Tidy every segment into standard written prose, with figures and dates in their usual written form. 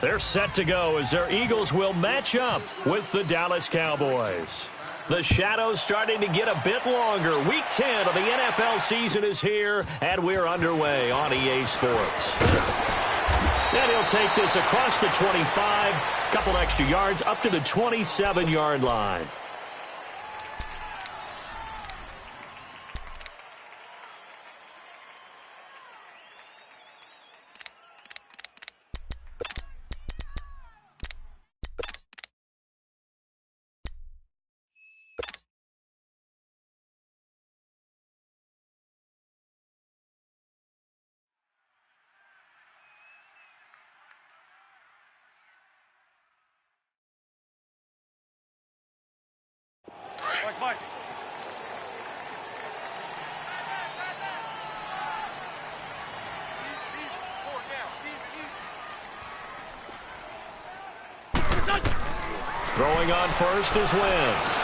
They're set to go as their Eagles will match up with the Dallas Cowboys. The shadows starting to get a bit longer. Week 10 of the NFL season is here, and we're underway on EA Sports. And he'll take this across the 25, couple extra yards up to the 27-yard line. Mike. Throwing on first is Wentz.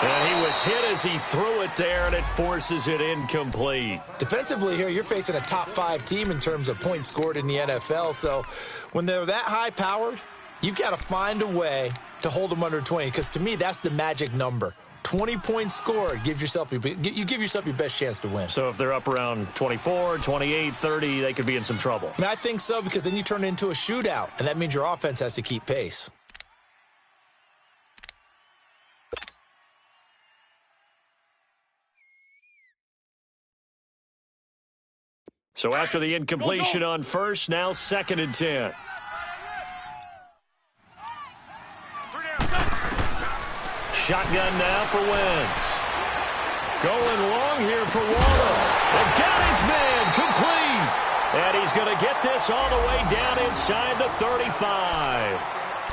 And he was hit as he threw it there, and it forces it incomplete. Defensively here, you're facing a top-5 team in terms of points scored in the NFL. So when they're that high-powered, you've got to find a way to hold them under 20, because to me, that's the magic number. 20 points scored, you give yourself your best chance to win. So if they're up around 24, 28, 30, they could be in some trouble. And I think so, because then you turn it into a shootout, and that means your offense has to keep pace. So after the incompletion on first, now 2nd and 10. Shotgun now for Wentz. Going long here for Wallace. And got his man complete. And he's going to get this all the way down inside the 35.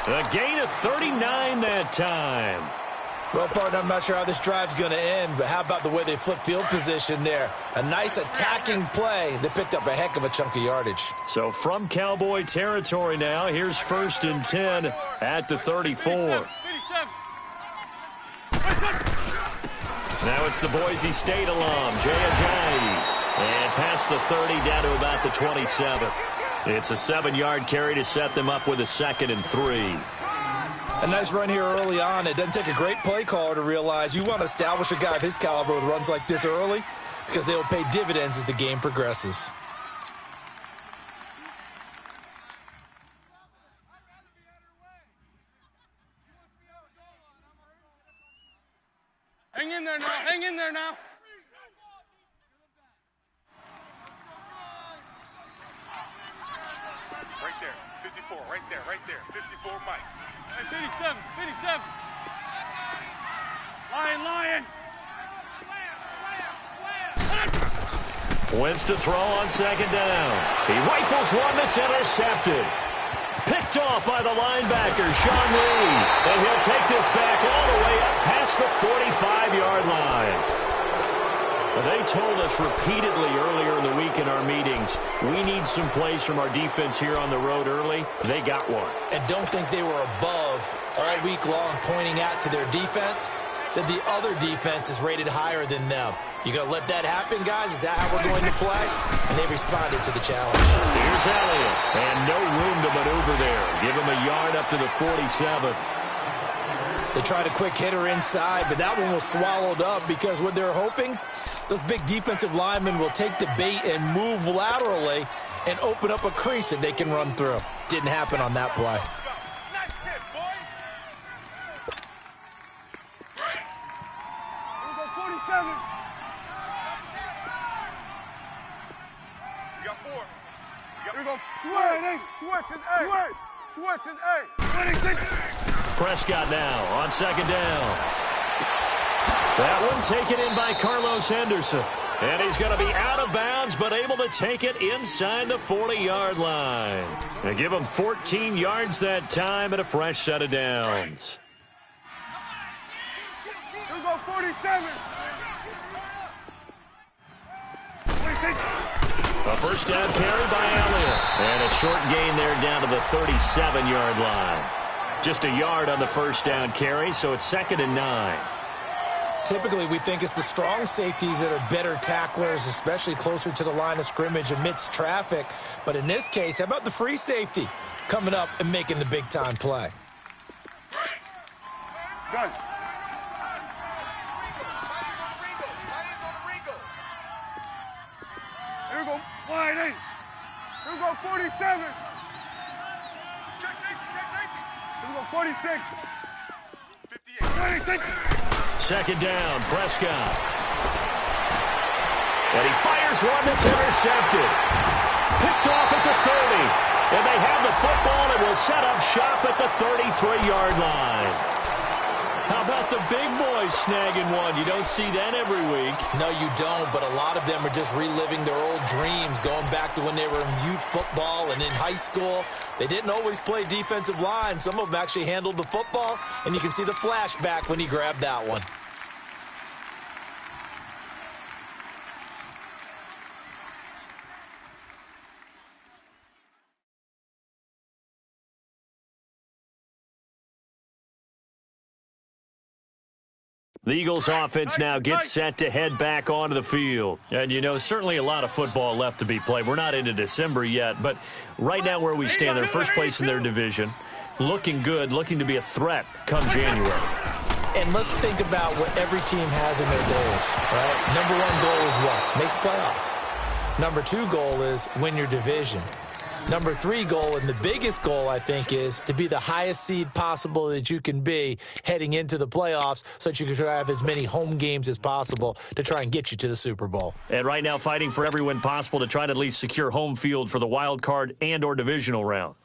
A gain of 39 that time. Well, partner, I'm not sure how this drive's going to end, but how about the way they flip field position there? A nice attacking play that picked up a heck of a chunk of yardage. So from Cowboy territory now, here's 1st and 10 at the 34. Now it's the Boise State alum, Jay Ajayi. And past the 30 down to about the 27. It's a 7-yard carry to set them up with a 2nd and 3. A nice run here early on. It doesn't take a great play caller to realize you want to establish a guy of his caliber with runs like this early, because they will pay dividends as the game progresses. Hang in there now. Hang in there now. Right there. 54. Right there. Right there. 54, Mike. Hey, 57. 57. Lion. Wentz to throw on 2nd down. He rifles one that's intercepted. Picked off by the linebacker, Sean Lee. And he'll take this back all the way up past the 45-yard line. They told us repeatedly earlier in the week in our meetings, we need some plays from our defense here on the road early. They got one. And don't think they were above all week long pointing out to their defense that the other defense is rated higher than them. You going to let that happen, guys? Is that how we're going to play? And they responded to the challenge. Here's Elliott. And no room to maneuver there. Give him a yard up to the 47. They tried a quick hitter inside, but that one was swallowed up because what they're hoping, those big defensive linemen will take the bait and move laterally and open up a crease that they can run through. Didn't happen on that play. Nice hit, boy. Here we go, 47. You got 4. Here we go. Switch and 8. Prescott now on 2nd down. That one taken in by Carlos Henderson. And he's going to be out of bounds, but able to take it inside the 40-yard line. And give him 14 yards that time and a fresh set of downs. Here we go, 47. 46. A first down carry by Elliott. And a short gain there down to the 37-yard line. Just a yard on the first down carry, so it's 2nd and 9. Typically, we think it's the strong safeties that are better tacklers, especially closer to the line of scrimmage amidst traffic. But in this case, how about the free safety coming up and making the big-time play? Done. Here we go. Wide 8. Here we go. 47. Check safety, check safety. Here we go. 46. 58. 26. Second down, Prescott. And he fires one that's intercepted. Picked off at the 30. And they have the football and will set up shop at the 33-yard line. How about the big boys snagging one? You don't see that every week. No, you don't, but a lot of them are just reliving their old dreams, going back to when they were in youth football and in high school. They didn't always play defensive line. Some of them actually handled the football, and you can see the flashback when he grabbed that one. The Eagles offense now gets set to head back onto the field. And, you know, certainly a lot of football left to be played. We're not into December yet, but right now where we stand, they're first place in their division. Looking good, looking to be a threat come January. And let's think about what every team has in their goals, right? Number one goal is what? Make the playoffs. Number two goal is win your division. Number three goal, and the biggest goal, I think, is to be the highest seed possible that you can be heading into the playoffs so that you can have as many home games as possible to try and get you to the Super Bowl. And right now fighting for every win possible to try to at least secure home field for the wild card and or divisional round.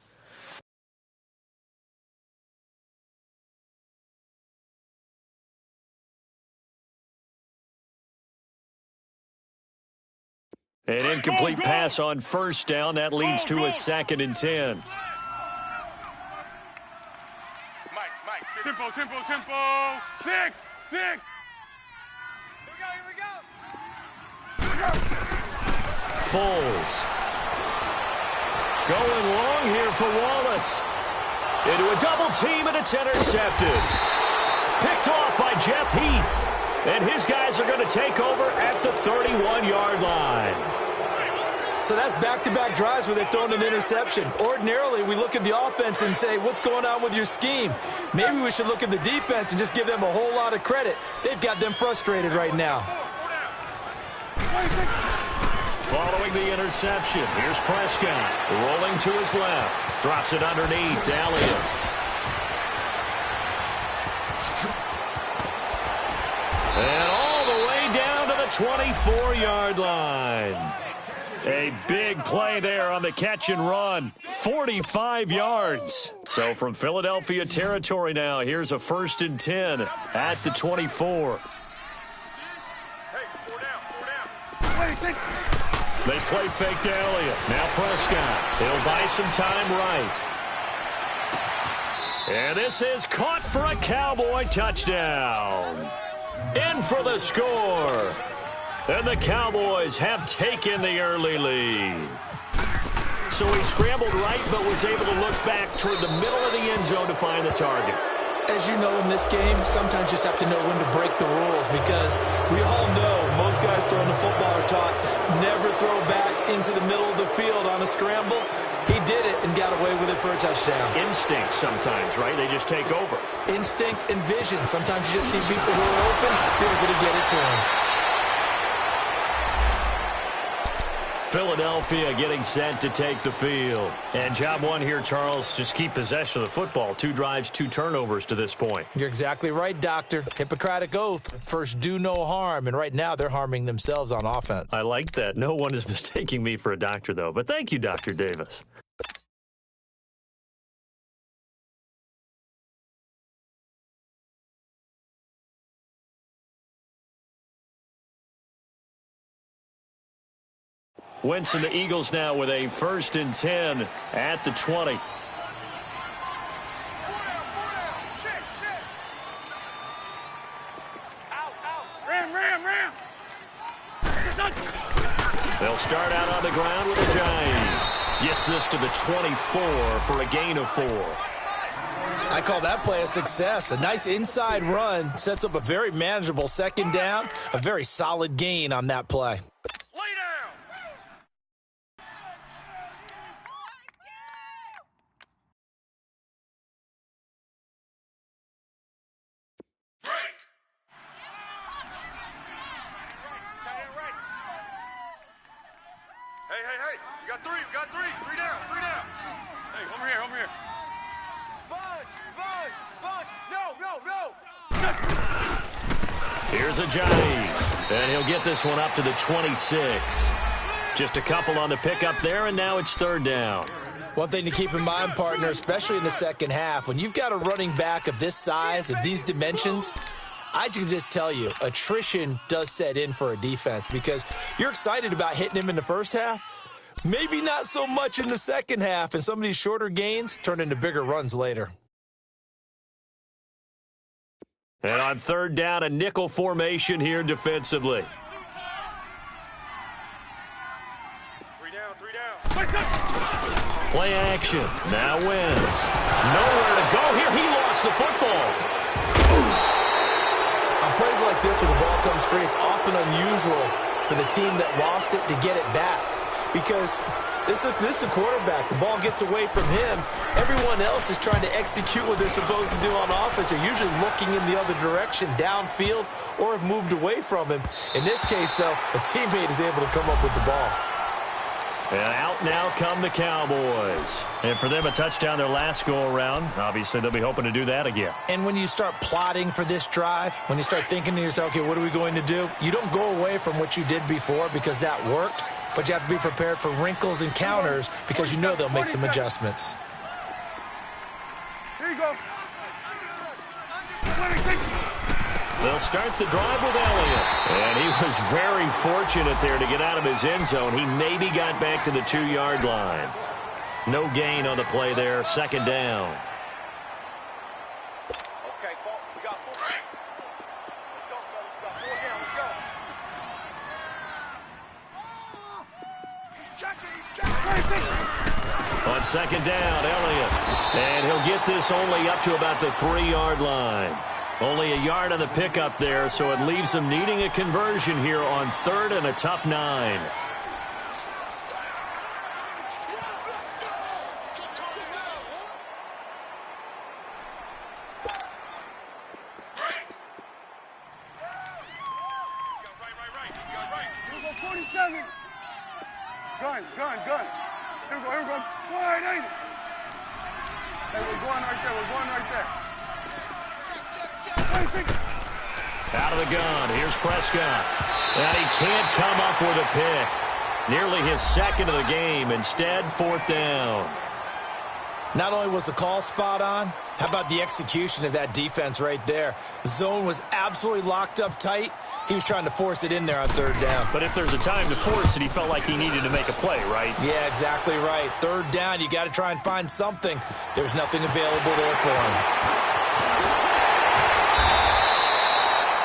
An incomplete pass on first down. That leads to a 2nd and 10. Mike. Tempo. 6. Here we go. Foles. Going long here for Wallace. Into a double team, and it's intercepted. Picked off by Jeff Heath. And his guys are going to take over at the 31-yard line. So that's back-to-back drives where they've thrown an interception. Ordinarily, we look at the offense and say, what's going on with your scheme? Maybe we should look at the defense and just give them a whole lot of credit. They've got them frustrated right now. Following the interception, here's Prescott. Rolling to his left. Drops it underneath to Elliott. And all the way down to the 24-yard line. A big play there on the catch and run. 45 yards. So from Philadelphia territory now, here's a 1st and 10 at the 24. Hey, 4 down. They play fake to Elliott. Now Prescott. He'll buy some time right. And this is caught for a Cowboy touchdown. In for the score. And the Cowboys have taken the early lead. So he scrambled right, but was able to look back toward the middle of the end zone to find the target. As you know, in this game, sometimes you just have to know when to break the rules because we all know most guys throwing the football are taught never throw back into the middle of the field on a scramble. He did it and got away with it for a touchdown. Instinct sometimes, right? They just take over. Instinct and vision. Sometimes you just see people who are open, you're able to get it to them. Philadelphia getting set to take the field. And job one here, Charles, just keep possession of the football. 2 drives, 2 turnovers to this point. You're exactly right, Doctor. Hippocratic oath. First, do no harm. And right now, they're harming themselves on offense. I like that. No one is mistaking me for a doctor, though. But thank you, Dr. Davis. Wentz and the Eagles now with a 1st and 10 at the 20. 4 down. Check. Out. Ram. They'll start out on the ground with a giant. Gets this to the 24 for a gain of 4. I call that play a success. A nice inside run sets up a very manageable second down, a very solid gain on that play. Lay down. Break. Tight end right. Hey. You got three. Three down. Hey, over here. Sponge. No. Here's Ajayi, and he'll get this one up to the 26. Just a couple on the pickup there, and now it's third down. One thing to keep in mind, partner, especially in the second half, when you've got a running back of this size, of these dimensions, I can just tell you, attrition does set in for a defense because you're excited about hitting him in the first half. Maybe not so much in the second half, and some of these shorter gains turn into bigger runs later. And on third down, a nickel formation here defensively. Three down. Play action. Now Wentz. Nowhere to go here. He lost the football. On plays like this where the ball comes free, it's often unusual for the team that lost it to get it back because this is the quarterback. The ball gets away from him. Everyone else is trying to execute what they're supposed to do on offense. They're usually looking in the other direction, downfield, or have moved away from him. In this case, though, a teammate is able to come up with the ball. And out now come the Cowboys. And for them, a touchdown their last go-around. Obviously, they'll be hoping to do that again. And when you start plotting for this drive, when you start thinking to yourself, okay, what are we going to do? You don't go away from what you did before because that worked, but you have to be prepared for wrinkles and counters because you know they'll make some adjustments. Here you go. They'll start the drive with Elliott. And he was very fortunate there to get out of his end zone. He maybe got back to the 2-yard line. No gain on the play there. Second down. Okay, we got 4. Let's go, fellas. We got 4 down. Let's go. He's checking. On second down, Elliott. And he'll get this only up to about the 3-yard line. Only a yard on the pickup there, so it leaves them needing a conversion here on third and a tough 9. Here we go, 47. Gun. Here we go. Wide, ain't it? Hey, we're going right there. Out of the gun, here's Prescott. And he can't come up with a pick. Nearly his second of the game. Instead, fourth down. Not only was the call spot on, how about the execution of that defense right there? The zone was absolutely locked up tight. He was trying to force it in there on third down. But if there's a time to force it, he felt like he needed to make a play, right? Yeah, exactly right. Third down, you got to try and find something. There's nothing available there for him.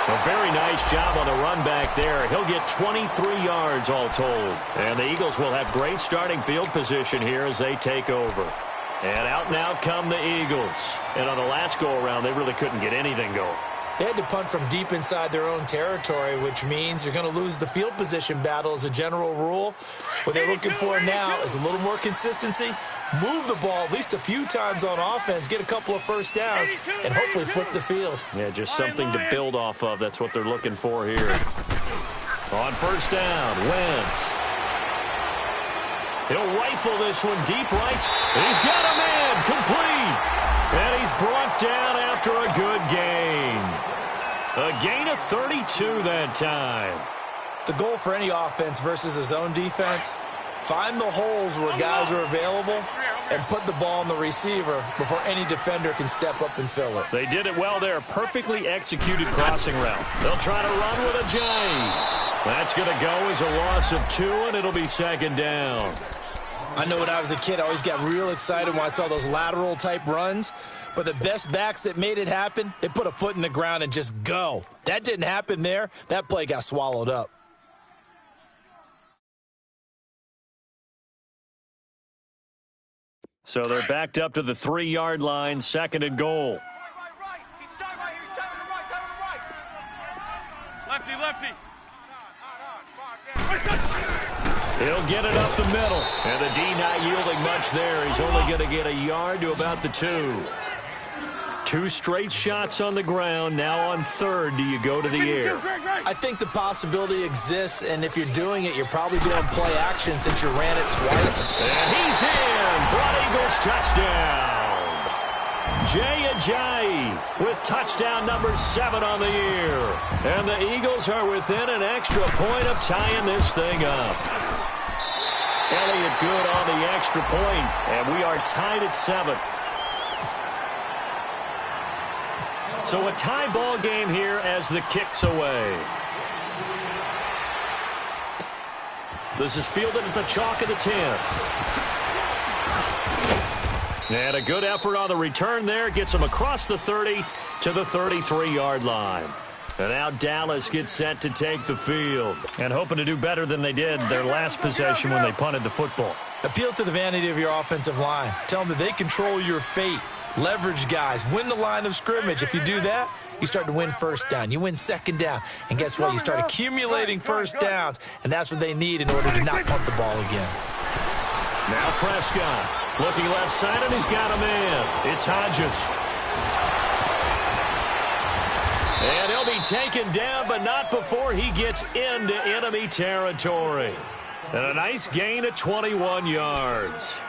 A very nice job on the run back there. He'll get 23 yards all told. And the Eagles will have great starting field position here as they take over. And out now come the Eagles. And on the last go-around, they really couldn't get anything going. They had to punt from deep inside their own territory, which means you're going to lose the field position battle as a general rule. What they're looking for now is a little more consistency, move the ball at least a few times on offense, get a couple of first downs, and hopefully flip the field. Yeah, just something to build off of. That's what they're looking for here. On first down, Wentz. He'll rifle this one deep right. He's got a man complete. And he's brought down after a good gain. A gain of 32 that time. The goal for any offense versus a zone defense, find the holes where guys are available and put the ball on the receiver before any defender can step up and fill it. They did it well there. Perfectly executed crossing route. They'll try to run with Ajayi. That's going to go as a loss of 2, and it'll be second down. I know when I was a kid, I always got real excited when I saw those lateral-type runs. But the best backs that made it happen, they put a foot in the ground and just go. That didn't happen there. That play got swallowed up. So they're backed up to the 3-yard line, 2nd and goal. Right. He's tied right here. He's tied on the right. Tied on the right. Lefty. He'll get it up the middle. And the D not yielding much there. He's only going to get a yard to about the 2. 2 straight shots on the ground. Now on 3rd, do you go to the air? I think the possibility exists, and if you're doing it, you're probably doing play action since you ran it twice. And he's in for an Eagles touchdown. Jay Ajayi with touchdown number 7 on the year. And the Eagles are within an extra point of tying this thing up. Elliott good on the extra point, and we are tied at 7. So a tie ball game here as the kick's away. This is fielded at the chalk of the 10. And a good effort on the return there. Gets him across the 30 to the 33-yard line. And now Dallas gets set to take the field. And hoping to do better than they did their last possession when they punted the football. Appeal to the vanity of your offensive line. Tell them that they control your fate. Leverage guys. Win the line of scrimmage. If you do that, you start to win first down. You win second down. And guess what? You start accumulating first downs. And that's what they need in order to not punt the ball again. Now Prescott looking left side, and he's got a man. It's Hodges. And he'll be taken down, but not before he gets into enemy territory. And a nice gain of 21 yards.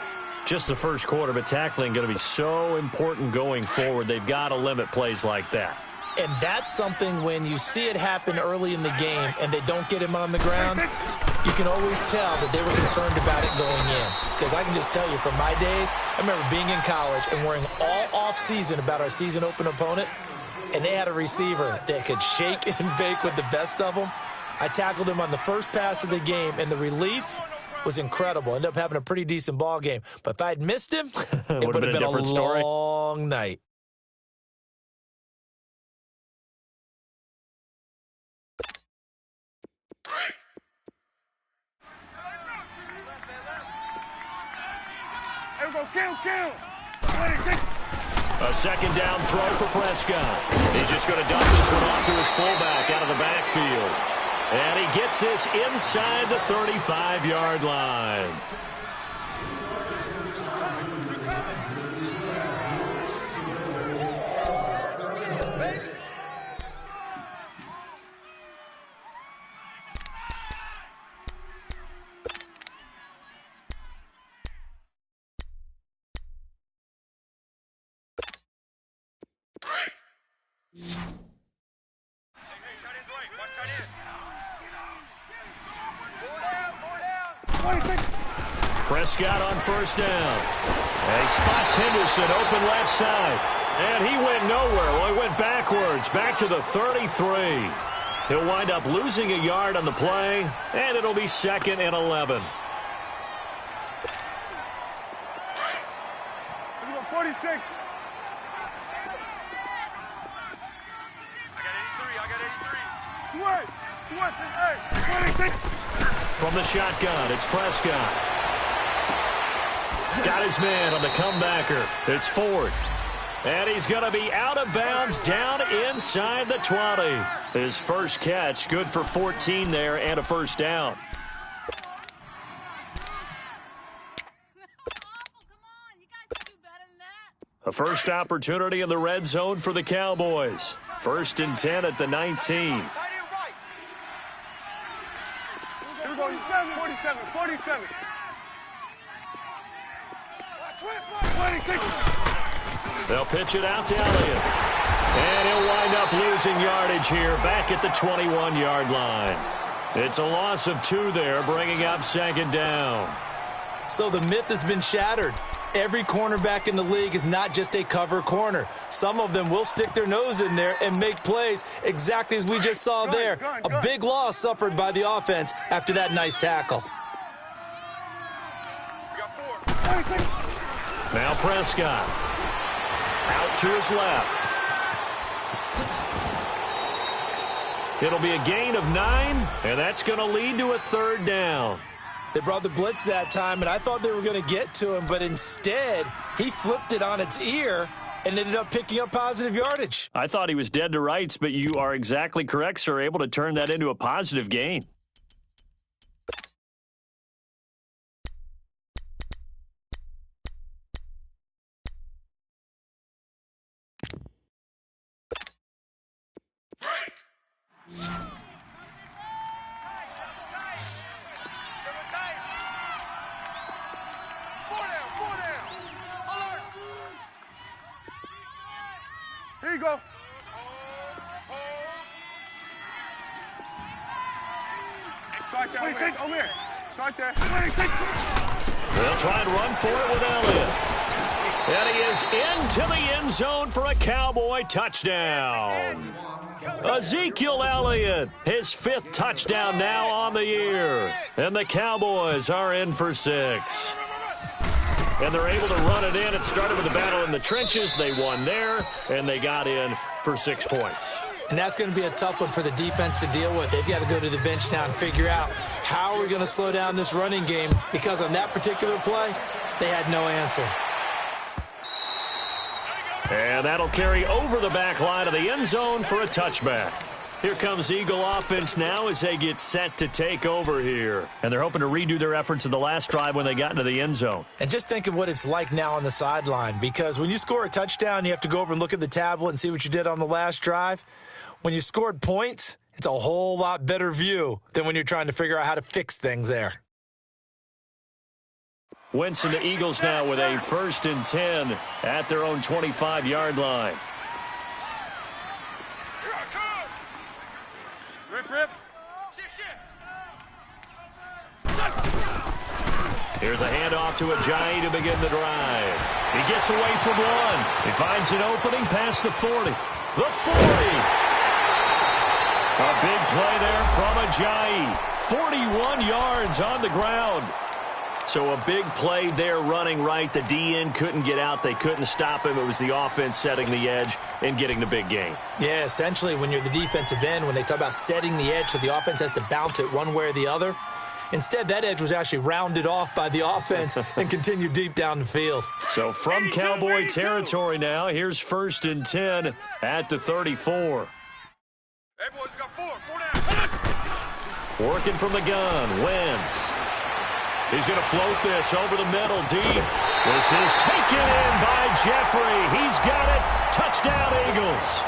Just the first quarter, but tackling going to be so important going forward. They've got to limit plays like that. And that's something when you see it happen early in the game and they don't get him on the ground, you can always tell that they were concerned about it going in. Because I can just tell you from my days, I remember being in college and worrying all off-season about our season open opponent, and they had a receiver that could shake and bake with the best of them. I tackled him on the first pass of the game, and the relief was incredible. Ended up having a pretty decent ball game. But if I'd missed him, it would have been a long night. There we go. Kill. A second down throw for Prescott. He's just going to dump this one off to his fullback out of the backfield. And he gets this inside the 35-yard line. Prescott on first down. And he spots Henderson open left side. And he went nowhere. Well, he went backwards, back to the 33. He'll wind up losing a yard on the play, and it'll be 2nd and 11. Let's go 46. I got 83. Switch. Hey, 26. From the shotgun, it's Prescott. Got his man on the comebacker. It's Ford. And he's going to be out of bounds down inside the 20. His first catch, good for 14 there and a first down. A first opportunity in the red zone for the Cowboys. 1st and 10 at the 19. Here we go. 47. They'll pitch it out to Elliott. And he'll wind up losing yardage here back at the 21-yard line. It's a loss of 2 there, bringing up 2nd down. So the myth has been shattered. Every cornerback in the league is not just a cover corner. Some of them will stick their nose in there and make plays exactly as we just saw there. A big loss suffered by the offense after that nice tackle. Now Prescott. Out to his left. It'll be a gain of 9, and that's going to lead to a 3rd down. They brought the blitz that time, and I thought they were going to get to him, but instead, he flipped it on its ear and ended up picking up positive yardage. I thought he was dead to rights, but you are exactly correct, sir. Able to turn that into a positive gain. Here you go. Start there. Over here. Start there. They'll try and run for it with Elliott. And he is into the end zone for a Cowboy touchdown. Ezekiel Elliott, his 5th touchdown now on the year. And the Cowboys are in for 6. And they're able to run it in. It started with a battle in the trenches. They won there, and they got in for 6 points. And that's going to be a tough one for the defense to deal with. They've got to go to the bench now and figure out how are we going to slow down this running game, because on that particular play, they had no answer. And that'll carry over the back line of the end zone for a touchback. Here comes Eagle offense now as they get set to take over here. And they're hoping to redo their efforts in the last drive when they got into the end zone. And just think of what it's like now on the sideline, because when you score a touchdown, you have to go over and look at the tablet and see what you did on the last drive. When you scored points, it's a whole lot better view than when you're trying to figure out how to fix things there. Wentz and the Eagles now with a 1st and 10 at their own 25-yard line. Rip. Here's a handoff to Ajayi to begin the drive. He gets away from one. He finds an opening past the 40. The 40. A big play there from Ajayi. 41 yards on the ground. So a big play there running right. The DN couldn't get out. They couldn't stop him. It was the offense setting the edge and getting the big gain. Yeah, essentially when you're the defensive end, when they talk about setting the edge so the offense has to bounce it one way or the other, instead that edge was actually rounded off by the offense and continued deep down the field. So from Cowboy territory now, here's 1st and 10 at the 34. Hey, boys, we got 4 down. Working from the gun, Wentz. He's going to float this over the middle deep. This is taken in by Jeffrey. He's got it. Touchdown, Eagles.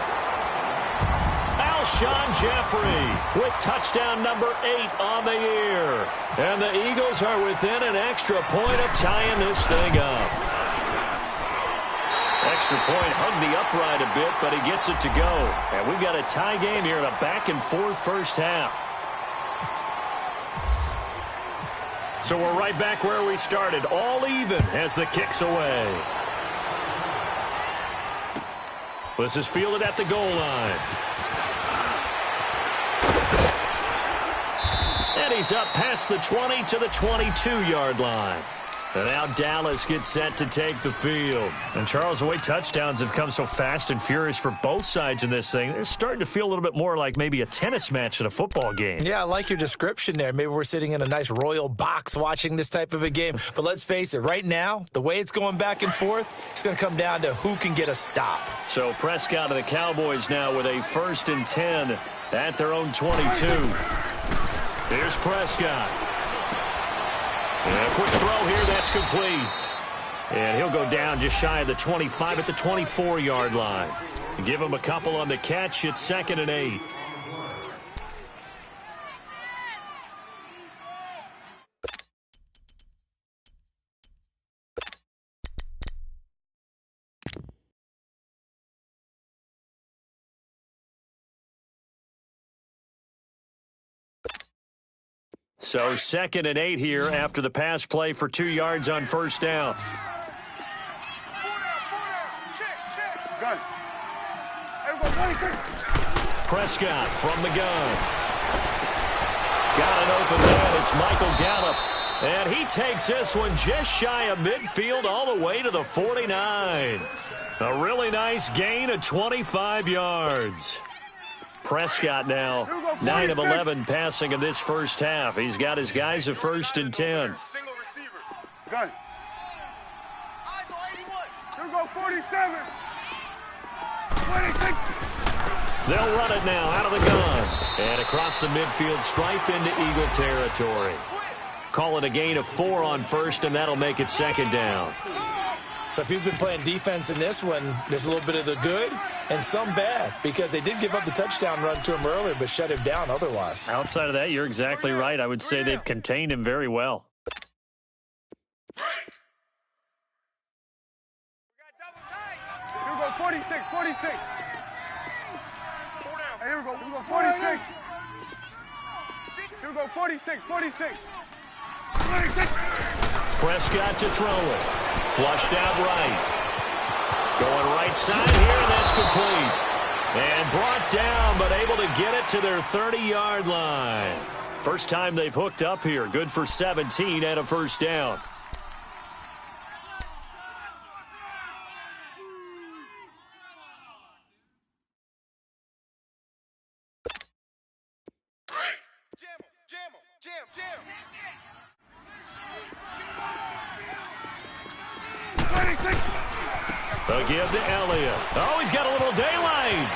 Alshon Jeffrey with touchdown number 8 on the year. And the Eagles are within an extra point of tying this thing up. Extra point hugged the upright a bit, but he gets it to go. And we've got a tie game here in a back-and-forth first half. So we're right back where we started, all even as the kick's away. This is fielded at the goal line. And he's up past the 20 to the 22-yard line. And now Dallas gets set to take the field. And Charles, the way touchdowns have come so fast and furious for both sides in this thing, it's starting to feel a little bit more like maybe a tennis match at a football game. Yeah, I like your description there. Maybe we're sitting in a nice royal box watching this type of a game. But let's face it, right now, the way it's going back and forth, it's going to come down to who can get a stop. So Prescott and the Cowboys now with a 1st and 10 at their own 22. Here's Prescott. And a quick throw here, that's complete. And he'll go down just shy of the 25 at the 24-yard line. Give him a couple on the catch. It's 2nd and 8. So 2nd and 8 here after the pass play for 2 yards on 1st down. 4 down. Check. Gun. Everybody, Prescott from the gun. Got an open man. It's Michael Gallup. And he takes this one just shy of midfield all the way to the 49. A really nice gain of 25 yards. Prescott now 9 of 11 passing in this first half. He's got his guys at 1st and 10. Single receiver. Gun. Here we go, 47. 26. They'll run it now out of the gun. And across the midfield stripe into Eagle territory. Call it a gain of 4 on 1st, and that'll make it 2nd down. So if you've been playing defense in this one, there's a little bit of the good and some bad, because they did give up the touchdown run to him earlier but shut him down otherwise. Outside of that, you're exactly right. I would say they've contained him very well. Here we go, 46, 46. Hey, here we go, 46. Here we go, 46, 46. 46. Prescott to throw it. Flushed out right. Going right side here, and that's complete. And brought down, but able to get it to their 30-yard line. First time they've hooked up here. Good for 17 and a 1st down. Jam. The give to Elliott. Oh, he's got a little daylight.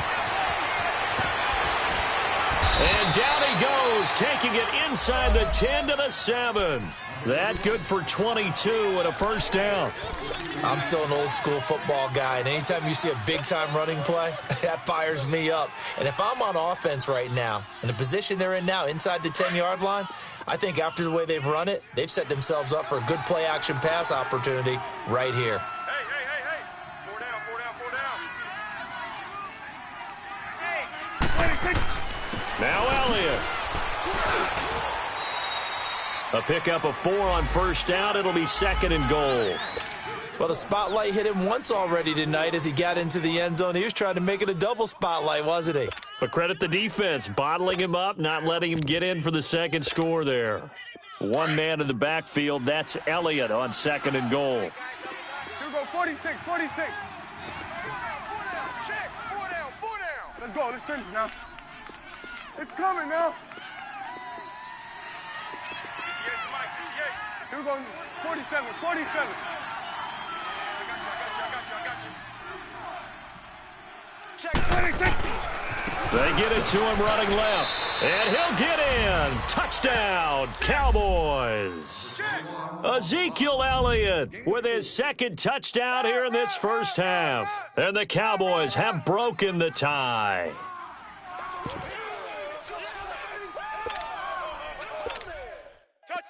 And down he goes, taking it inside the 10 to the 7. That good for 22 and a 1st down. I'm still an old-school football guy, and anytime you see a big-time running play, that fires me up. And if I'm on offense right now, in the position they're in now, inside the 10-yard line, I think after the way they've run it, they've set themselves up for a good play-action pass opportunity right here. Hey. 4 down. Hey. 26. Now Elliott. A pickup of 4 on 1st down. It'll be 2nd and goal. Well, the spotlight hit him once already tonight as he got into the end zone. He was trying to make it a double spotlight, wasn't he? But credit the defense, bottling him up, not letting him get in for the 2nd score there. One man in the backfield. That's Elliott on 2nd and goal. Here we go, 46, 46. 4 down. Check. 4 down. Let's go, let's finish now. It's coming now. 58, Mike, 58. Here we go, 47, 47. I got you. Check, 26. They get it to him running left. And he'll get in. Touchdown, Cowboys. Ezekiel Elliott with his 2nd touchdown here in this first half. And the Cowboys have broken the tie.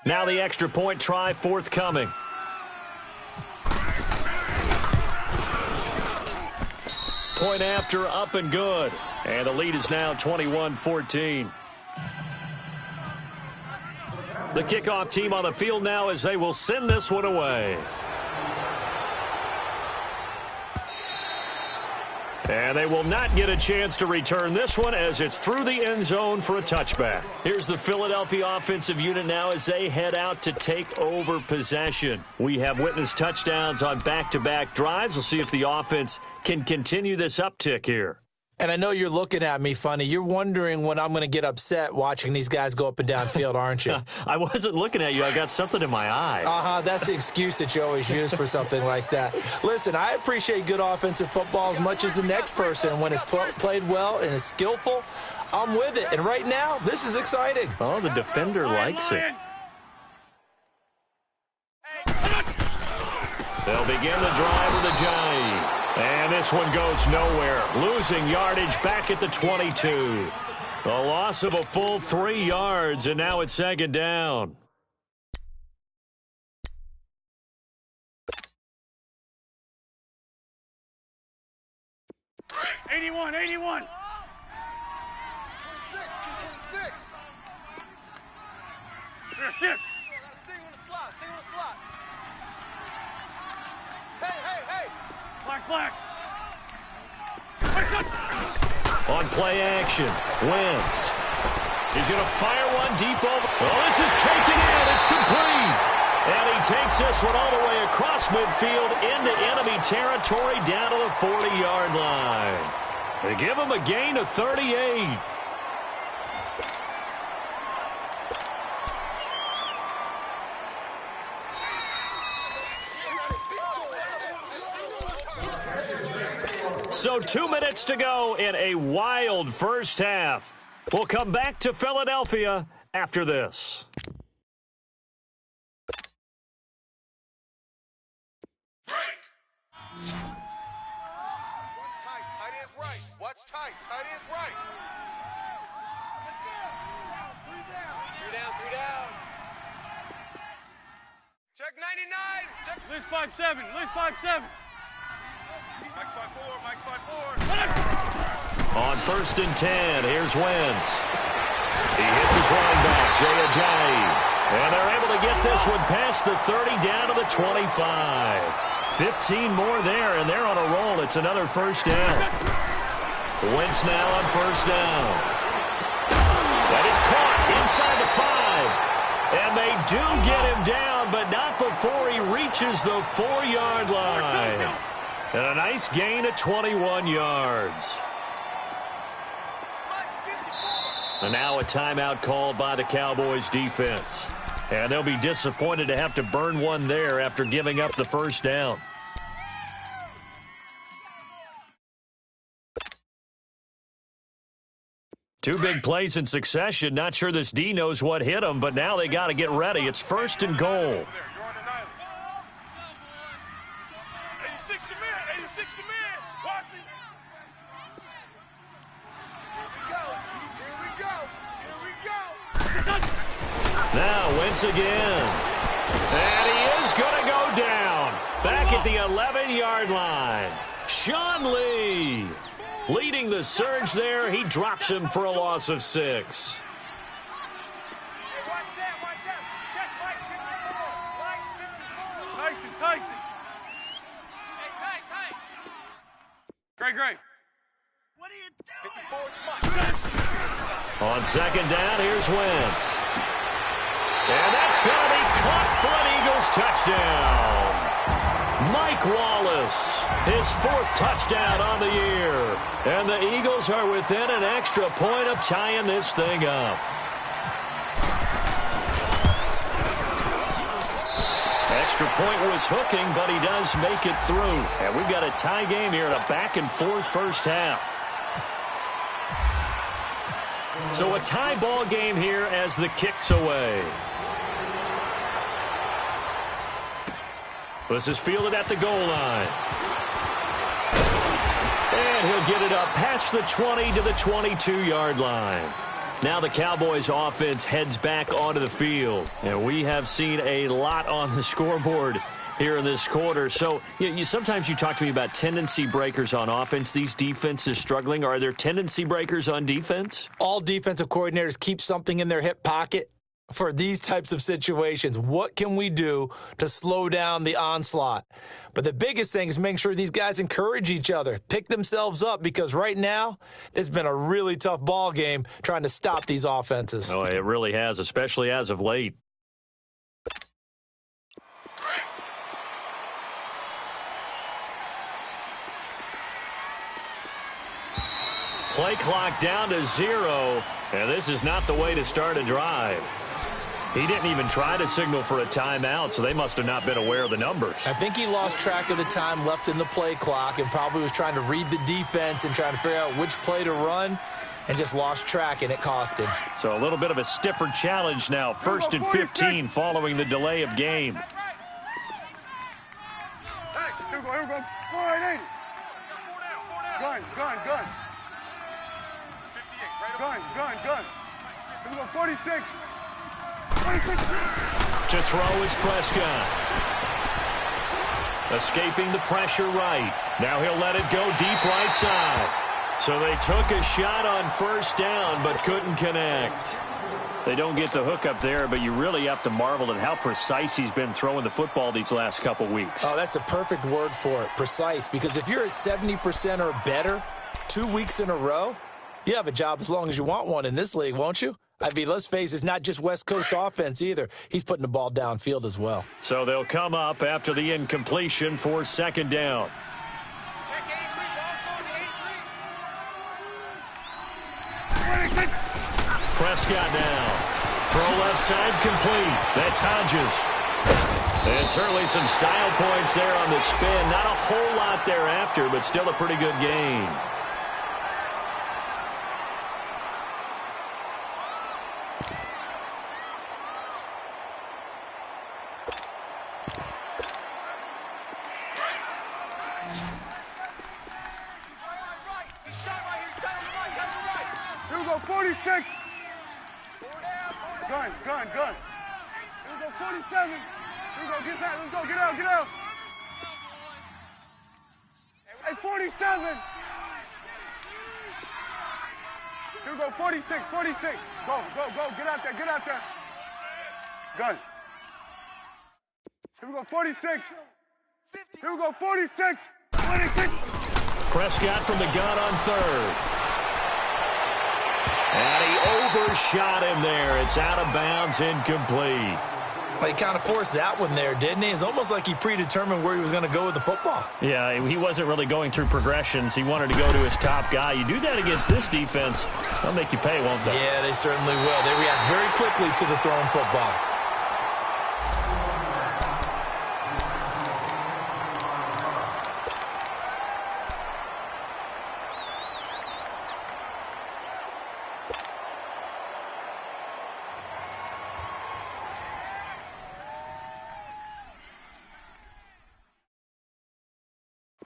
Now the extra point try forthcoming. Point after, up and good. And the lead is now 21-14. The kickoff team on the field now as they will send this one away. And they will not get a chance to return this one as it's through the end zone for a touchback. Here's the Philadelphia offensive unit now as they head out to take over possession. We have witnessed touchdowns on back-to-back drives. We'll see if the offense can continue this uptick here. And I know you're looking at me funny. You're wondering when I'm going to get upset watching these guys go up and down field, aren't you? I wasn't looking at you. I got something in my eye. That's the excuse that you always use for something like that. Listen, I appreciate good offensive football as much as the next person. When it's played well and is skillful, I'm with it. And right now, this is exciting. Oh, the defender likes it. They'll begin the drive with a jive. And this one goes nowhere. Losing yardage back at the 22. A loss of a full 3 yards, and now it's 2nd down. '81. 26. Here, shift. Thing on the slot. Hey. Black. On play action, Wentz. He's going to fire one deep over. Oh, this is taken in. It's complete. And he takes this one all the way across midfield into enemy territory down to the 40-yard line. They give him a gain of 38. So 2 minutes to go in a wild first half. We'll come back to Philadelphia after this. Watch tight. Tight ends right. Three down. Check 99. Check. List 5-7. List 5-7. Mike 5-4. On 1st and 10, here's Wentz. He hits his running back, Jay Ajayi. And they're able to get this one past the 30 down to the 25. 15 more there, and they're on a roll. It's another first down. Wentz now on 1st down. That is caught inside the 5. And they do get him down, but not before he reaches the 4-yard line. And a nice gain of 21 yards. And now a timeout called by the Cowboys defense. And they'll be disappointed to have to burn one there after giving up the first down. Two big plays in succession. Not sure this D knows what hit him, but now they got to get ready. It's 1st and goal. You're on the 86 to man. 86 to man. Watch it. Here we go. Now Wentz again. And he is going to go down. Back at the 11-yard line. Sean Lee leading the surge there. He drops him for a loss of 6. Tyson. Great. What are you doing? On 2nd down, here's Wentz. And that's going to be caught for an Eagles touchdown. Mike Wallace, his 4th touchdown on the year. And the Eagles are within an extra point of tying this thing up. Extra point was hooking, but he does make it through. And we've got a tie game here in a back-and-forth first half. So a tie ball game here as the kick's away. This is fielded at the goal line. And he'll get it up past the 20 to the 22-yard line. Now the Cowboys offense heads back onto the field. And we have seen a lot on the scoreboard here in this quarter. So sometimes you talk to me about tendency breakers on offense. These defenses struggling. Are there tendency breakers on defense? All defensive coordinators keep something in their hip pocket for these types of situations. What can we do to slow down the onslaught? But the biggest thing is making sure these guys encourage each other, pick themselves up, because right now it's been a really tough ball game trying to stop these offenses. Oh, it really has, especially as of late. Play clock down to 0, and this is not the way to start a drive. He didn't even try to signal for a timeout, so they must have not been aware of the numbers. I think he lost track of the time left in the play clock and probably was trying to read the defense and trying to figure out which play to run and just lost track, and it cost him. So a little bit of a stiffer challenge now. 1st and 15 following the delay of game. Hey, here we go. 180. Gun. 58. Gun. Here we go. 46. To throw is Prescott. Escaping the pressure right. Now he'll let it go deep right side. So they took a shot on 1st down but couldn't connect. They don't get the hook up there, but you really have to marvel at how precise he's been throwing the football these last couple weeks. Oh, that's the perfect word for it, precise, because if you're at 70% or better 2 weeks in a row, you have a job as long as you want one in this league, won't you? I mean, let's face it, it's not just West Coast offense either. He's putting the ball downfield as well. So they'll come up after the incompletion for 2nd down. Check 83. Ball 83. Prescott now. Throw left side complete. That's Hodges. And certainly some style points there on the spin. Not a whole lot thereafter, but still a pretty good game. Here we go, 46. Gun. Here we go, 47. Here we go, get that. Let's go, get out. Hey, 47. Here we go, 46. Go, get out there. Gun. Here we go, 46. Here we go, 46. 26. Prescott from the gun on third. And he overshot him there. It's out of bounds, incomplete. Well, he kind of forced that one there, didn't he? It's almost like he predetermined where he was going to go with the football. Yeah, he wasn't really going through progressions. He wanted to go to his top guy. You do that against this defense, they'll make you pay, won't they? Yeah, they certainly will. They react very quickly to the thrown football.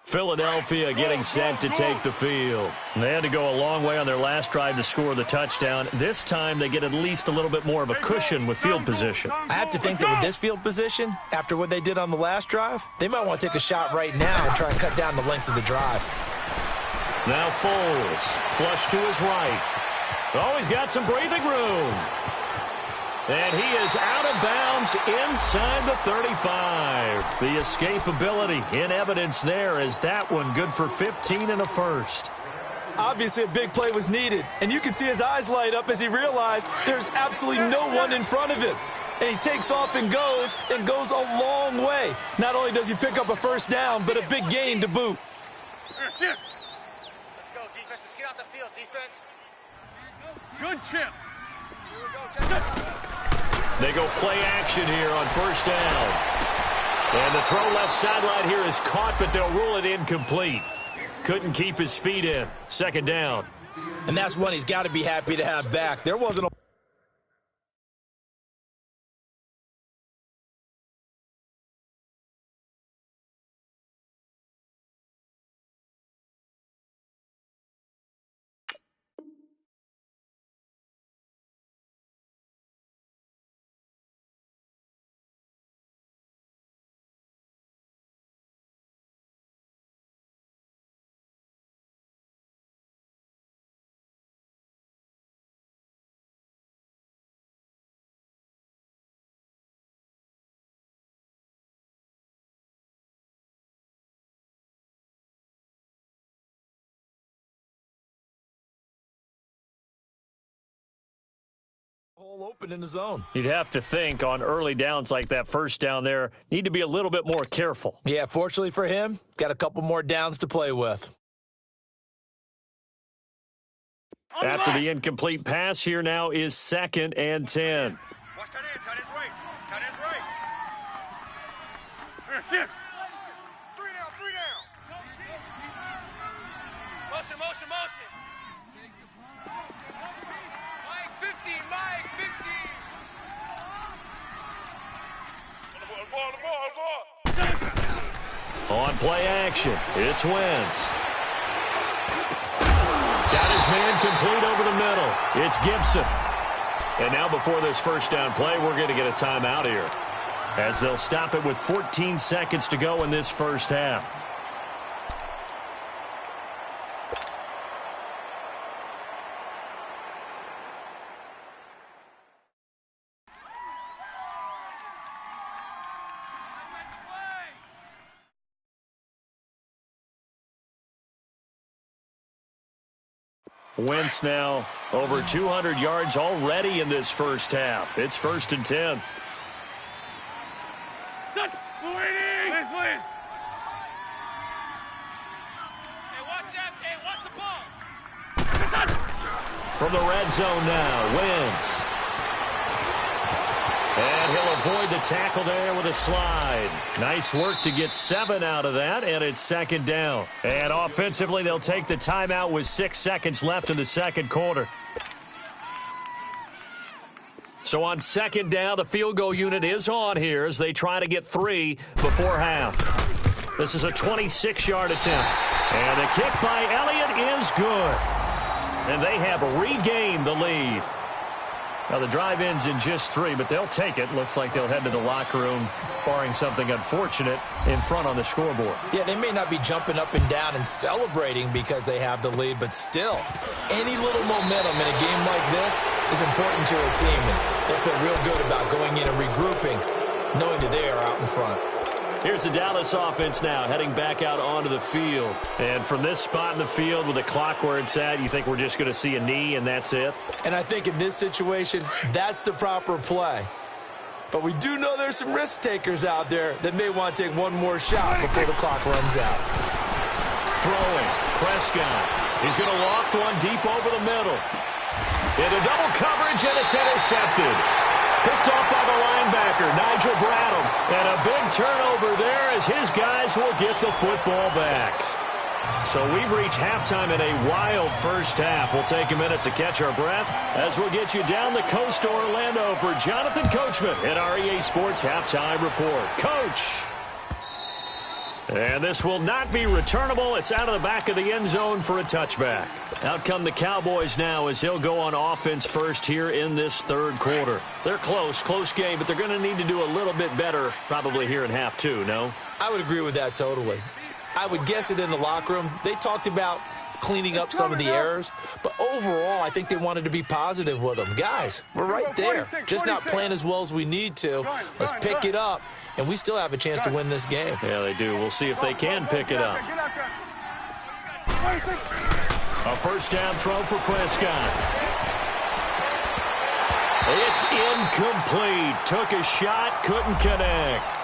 Philadelphia getting set to take the field. They had to go a long way on their last drive to score the touchdown. This time they get at least a little bit more of a cushion with field position. I have to think that with this field position, after what they did on the last drive, they might want to take a shot right now and try and cut down the length of the drive. Now Foles, flush to his right. Oh, he's got some breathing room. And he is out of bounds inside the 35. The escapability in evidence there as that one good for 15 and a first. Obviously, a big play was needed, and you can see his eyes light up as he realized there's absolutely no one in front of him. And he takes off and goes a long way. Not only does he pick up a first down, but a big gain to boot. Let's go, defense. Let's get out the field, defense. Good chip. Here we go, check it. They go play action here on first down. And the throw left sideline here is caught, but they'll rule it incomplete. Couldn't keep his feet in. Second down. And that's one he's got to be happy to have back. There wasn't a hole open in the zone. You'd have to think on early downs like that first down there, need to be a little bit more careful. Yeah, fortunately for him, got a couple more downs to play with. After the incomplete pass, here now is 2nd and 10. Watch tight end. Tight end's right. Tight end's right. Here, Three down. Motion. Mike 15. Ball. On play action, it's Wentz. Got his man complete over the middle. It's Gibson. And now before this first down play, we're going to get a timeout here, as they'll stop it with 14 seconds to go in this first half. Wentz now over 200 yards already in this first half. It's 1st and 10. Please. Hey, watch that. Hey, watch the ball. From the red zone now, Wentz. And he'll avoid the tackle there with a slide. Nice work to get 7 out of that, and it's second down. And offensively, they'll take the timeout with 6 seconds left in the second quarter. So on second down, the field goal unit is on here as they try to get 3 before half. This is a 26-yard attempt. And the kick by Elliott is good. And they have regained the lead. Now, the drive ends in just 3, but they'll take it. Looks like they'll head to the locker room, barring something unfortunate, in front on the scoreboard. Yeah, they may not be jumping up and down and celebrating because they have the lead, but still, any little momentum in a game like this is important to a team, and they'll feel real good about going in and regrouping, knowing that they are out in front. Here's the Dallas offense now, heading back out onto the field. And from this spot in the field with the clock where it's at, you think we're just going to see a knee and that's it? And I think in this situation, that's the proper play. But we do know there's some risk takers out there that may want to take one more shot before the clock runs out. Throwing, Prescott. He's going to loft one deep over the middle. Into double coverage, and it's intercepted. Picked off by the linebacker, Nigel Bradham. And a big turnover there as his guys will get the football back. So we've reached halftime in a wild first half. We'll take a minute to catch our breath as we'll get you down the coast to Orlando for Jonathan Coachman at our EA Sports Halftime Report. Coach! And this will not be returnable. It's out of the back of the end zone for a touchback. Out come the Cowboys now as they'll go on offense first here in this third quarter. They're close game, but they're going to need to do a little bit better probably here in half 2, no? I would agree with that totally. I would guess it in the locker room. They talked about cleaning up some of the errors, but overall, I think they wanted to be positive with them. Guys, we're right there. Just not playing as well as we need to. Let's pick it up, and we still have a chance to win this game. Yeah, they do. We'll see if they can pick it up. A first down throw for Prescott. It's incomplete. Took a shot, couldn't connect.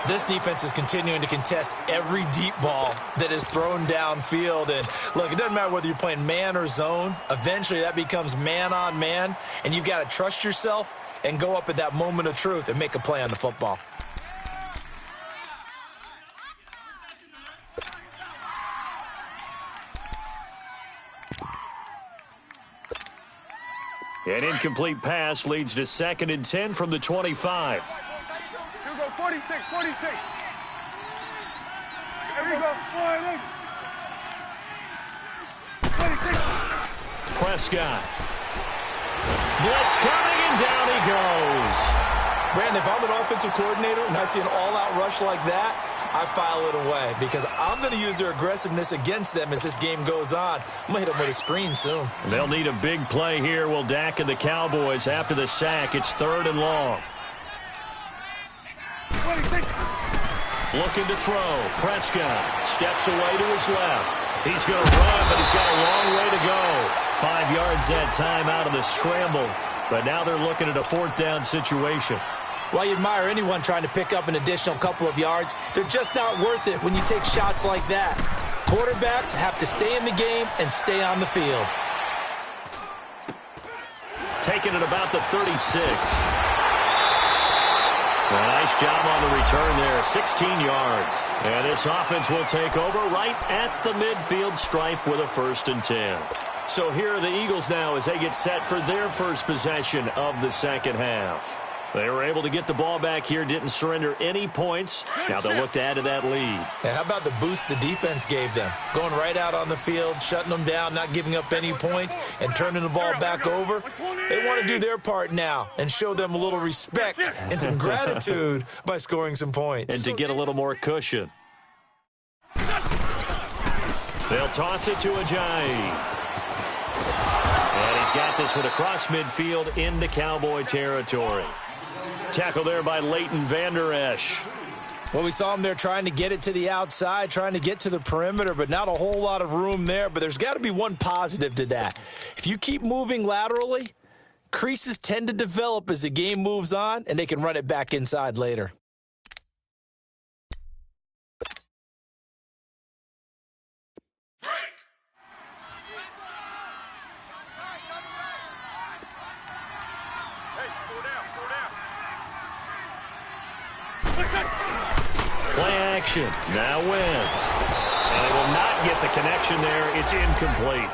This defense is continuing to contest every deep ball that is thrown downfield. And, look, it doesn't matter whether you're playing man or zone. Eventually, that becomes man-on-man, and you've got to trust yourself and go up at that moment of truth and make a play on the football. An incomplete pass leads to 2nd and 10 from the 25. 46. There we go. 46. Prescott. Blitz coming, and down he goes. Brandon, if I'm an offensive coordinator and I see an all-out rush like that, I file it away because I'm going to use their aggressiveness against them as this game goes on. I'm going to hit them with a screen soon. They'll need a big play here. Will Dak and the Cowboys after the sack. It's 3rd and long. 26. Looking to throw. Prescott steps away to his left. He's going to run, but he's got a long way to go. 5 yards that time out of the scramble. But now they're looking at a 4th down situation. While you admire anyone trying to pick up an additional couple of yards, they're just not worth it when you take shots like that. Quarterbacks have to stay in the game and stay on the field. Taking it about the 36. A nice job on the return there, 16 yards. And this offense will take over right at the midfield stripe with a 1st and 10. So here are the Eagles now as they get set for their first possession of the second half. They were able to get the ball back here, didn't surrender any points. Now they'll look to add to that lead. Yeah, how about the boost the defense gave them? Going right out on the field, shutting them down, not giving up any points, and turning the ball back over. They want to do their part now and show them a little respect and some gratitude by scoring some points. And to get a little more cushion. They'll toss it to Ajayi. And he's got this one across midfield into Cowboy territory. Tackle there by Leighton Vander Esch. Well, we saw him there trying to get it to the outside, trying to get to the perimeter, but not a whole lot of room there. But there's got to be one positive to that. If you keep moving laterally, creases tend to develop as the game moves on, and they can run it back inside later. connection. Now Wentz. And he will not get the connection there. It's incomplete.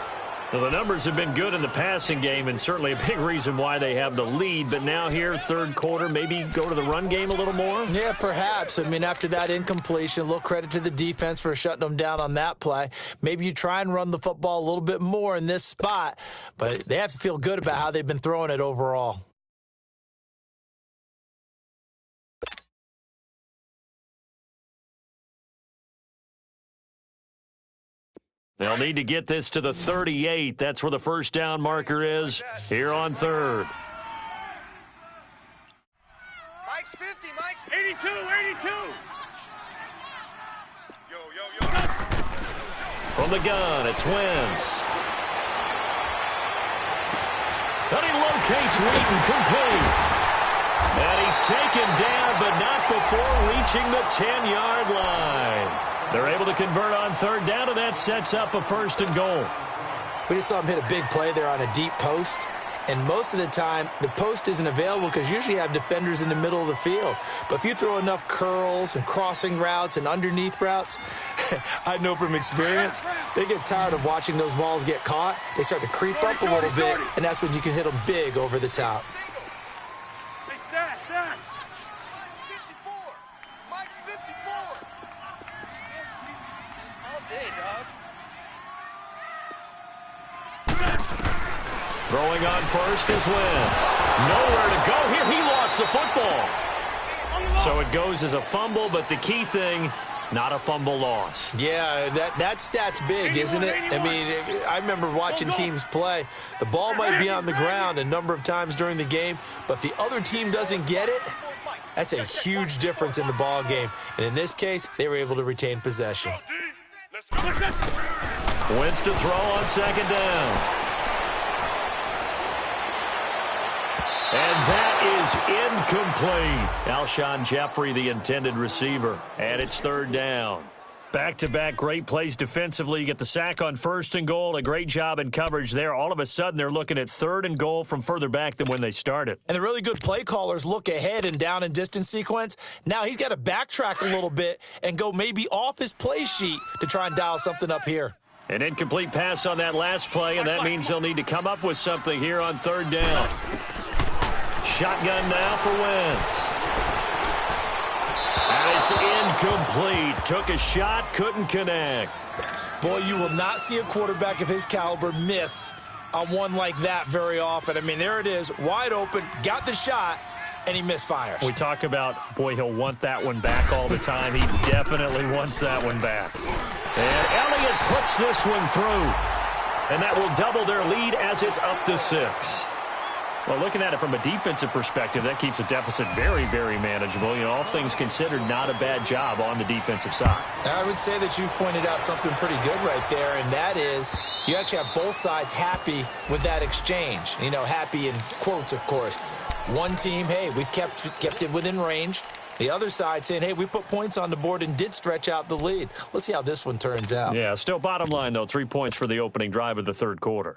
Well, the numbers have been good in the passing game and certainly a big reason why they have the lead. But now here, third quarter, maybe go to the run game a little more? Yeah, perhaps. I mean, after that incompletion, a little credit to the defense for shutting them down on that play. Maybe you try and run the football a little bit more in this spot. But they have to feel good about how they've been throwing it overall. They'll need to get this to the 38. That's where the first down marker is here on third. Mike's 50, Mike's 82, 82. Yo. From the gun, it's Wentz. And he locates Wheaton complete. And he's taken down, but not before reaching the 10-yard line. They're able to convert on third down, and that sets up a first and goal. We just saw him hit a big play there on a deep post. And most of the time, the post isn't available because usually you have defenders in the middle of the field. But if you throw enough curls and crossing routes and underneath routes, I know from experience, they get tired of watching those balls get caught. They start to creep up a little bit, and that's when you can hit them big over the top. Hey, Stat. Mike's 54. All day, dog. Throwing on first is Wentz. Nowhere to go here. He lost the football. So it goes as a fumble, but the key thing, not a fumble loss. Yeah, that stat's big, isn't it? I mean, I remember watching teams play. The ball might be on the ground a number of times during the game, but if the other team doesn't get it, that's a huge difference in the ball game. And in this case, they were able to retain possession. Wentz to throw on second down. And that is incomplete. Alshon Jeffrey, the intended receiver. And it's third down. Back-to-back great plays defensively. You get the sack on first and goal. A great job in coverage there. All of a sudden, they're looking at third and goal from further back than when they started. And the really good play callers look ahead and down and distance sequence. Now he's got to backtrack a little bit and go maybe off his play sheet to try and dial something up here. An incomplete pass on that last play, and that means they'll need to come up with something here on third down. Shotgun now for Wentz. And it's incomplete. Took a shot, couldn't connect. Boy, you will not see a quarterback of his caliber miss on one like that very often. I mean, there it is, wide open, got the shot, and he misfires. We talk about, boy, he'll want that one back all the time. He definitely wants that one back. And Elliott puts this one through. And that will double their lead as it's up to 6. Well, looking at it from a defensive perspective, that keeps the deficit very, very manageable. You know, all things considered, not a bad job on the defensive side. I would say that you've pointed out something pretty good right there, and that is you actually have both sides happy with that exchange. You know, happy in quotes, of course. One team, hey, we've kept it within range. The other side saying, hey, we put points on the board and did stretch out the lead. Let's see how this one turns out. Yeah, still bottom line, though, 3 points for the opening drive of the third quarter.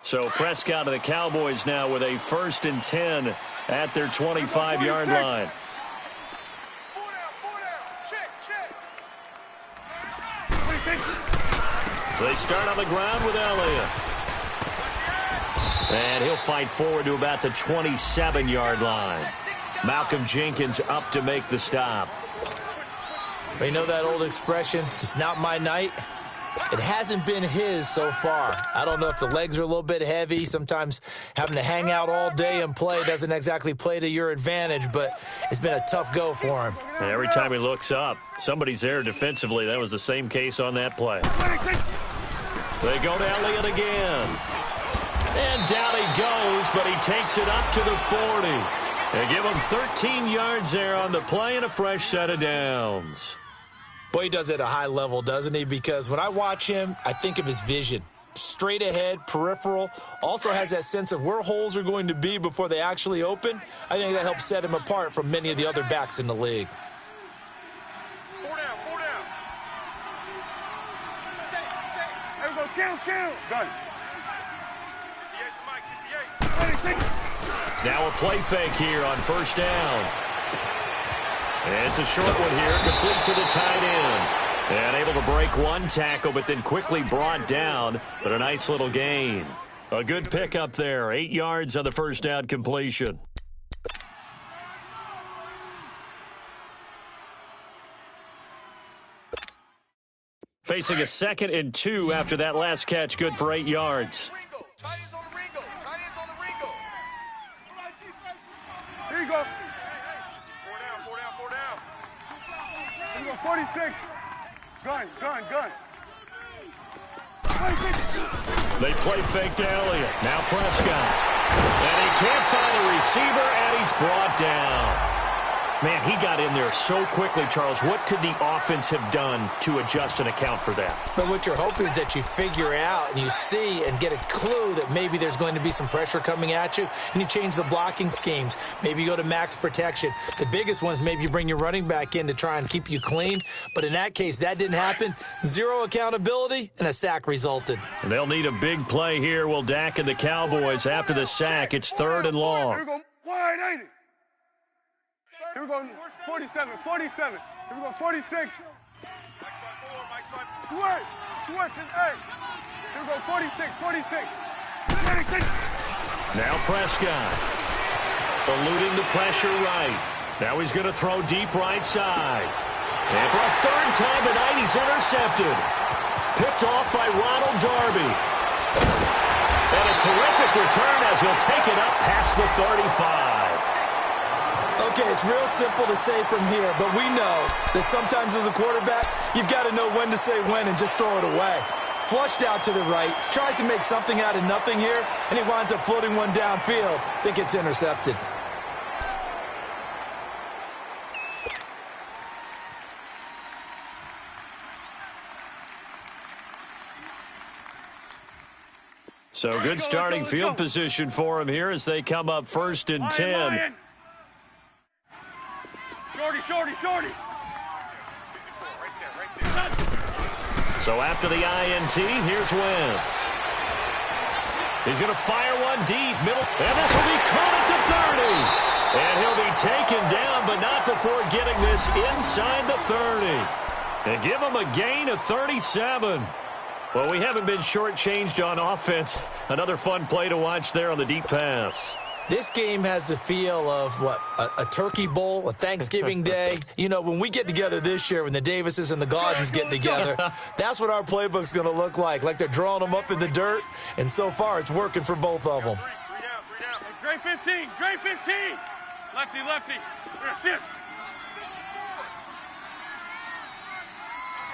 So Prescott of the Cowboys now with a 1st and 10 at their 25-yard line. 4 down. Check. They start on the ground with Elliott. And he'll fight forward to about the 27-yard line. Malcolm Jenkins up to make the stop. You know that old expression, it's not my night? It hasn't been his so far. I don't know if the legs are a little bit heavy. Sometimes having to hang out all day and play doesn't exactly play to your advantage, but it's been a tough go for him. And every time he looks up, somebody's there defensively. That was the same case on that play. They go to Elliott again. And down he goes, but he takes it up to the 40. They give him 13 yards there on the play and a fresh set of downs. Boy, he does it at a high level, doesn't he? Because when I watch him, I think of his vision. Straight ahead, peripheral, also has that sense of where holes are going to be before they actually open. I think that helps set him apart from many of the other backs in the league. 4 down. There we go, kill. Done. 58 to Mike, 58. 26. Now a play fake here on first down. It's a short one here, complete to the tight end. And able to break one tackle, but then quickly brought down. But a nice little gain. A good pickup there, 8 yards on the first down completion. Facing a 2nd and 2 after that last catch, good for 8 yards. Here you go. 46. Gun. 26. They play fake to Elliott. Now Prescott. And he can't find a receiver, and he's brought down. Man, he got in there so quickly, Charles. What could the offense have done to adjust and account for that? But what you're hoping is that you figure out and you see and get a clue that maybe there's going to be some pressure coming at you, and you change the blocking schemes. Maybe you go to max protection. The biggest one is maybe you bring your running back in to try and keep you clean. But in that case, that didn't happen. Zero accountability, and a sack resulted. And they'll need a big play here. Will Dak and the Cowboys after the sack. It's 3rd and long. Here we go. Wide 80. Here we go, 47. Here we go, 46. Switch, and 8. Here we go, 46. Now Prescott. Eluding the pressure right. Now he's going to throw deep right side. And for a 3rd time tonight, he's intercepted. Picked off by Ronald Darby. And a terrific return as he'll take it up past the 35. Okay, it's real simple to say from here, but we know that sometimes as a quarterback, you've got to know when to say when and just throw it away. Flushed out to the right, tries to make something out of nothing here, and he winds up floating one downfield that gets intercepted. So good starting field position for him here as they come up 1st and 10. Shorty. So after the INT, here's Wentz. He's going to fire one deep, middle, and this will be caught at the 30. And he'll be taken down, but not before getting this inside the 30. And give him a gain of 37. Well, we haven't been shortchanged on offense. Another fun play to watch there on the deep pass. This game has the feel of, a turkey bowl, a Thanksgiving day. You know, when we get together this year, when the Davises and the Gaudens get together, that's what our playbook's going to look like they're drawing them up in the dirt, and so far it's working for both of them. Great 15. Lefty. Here, sit.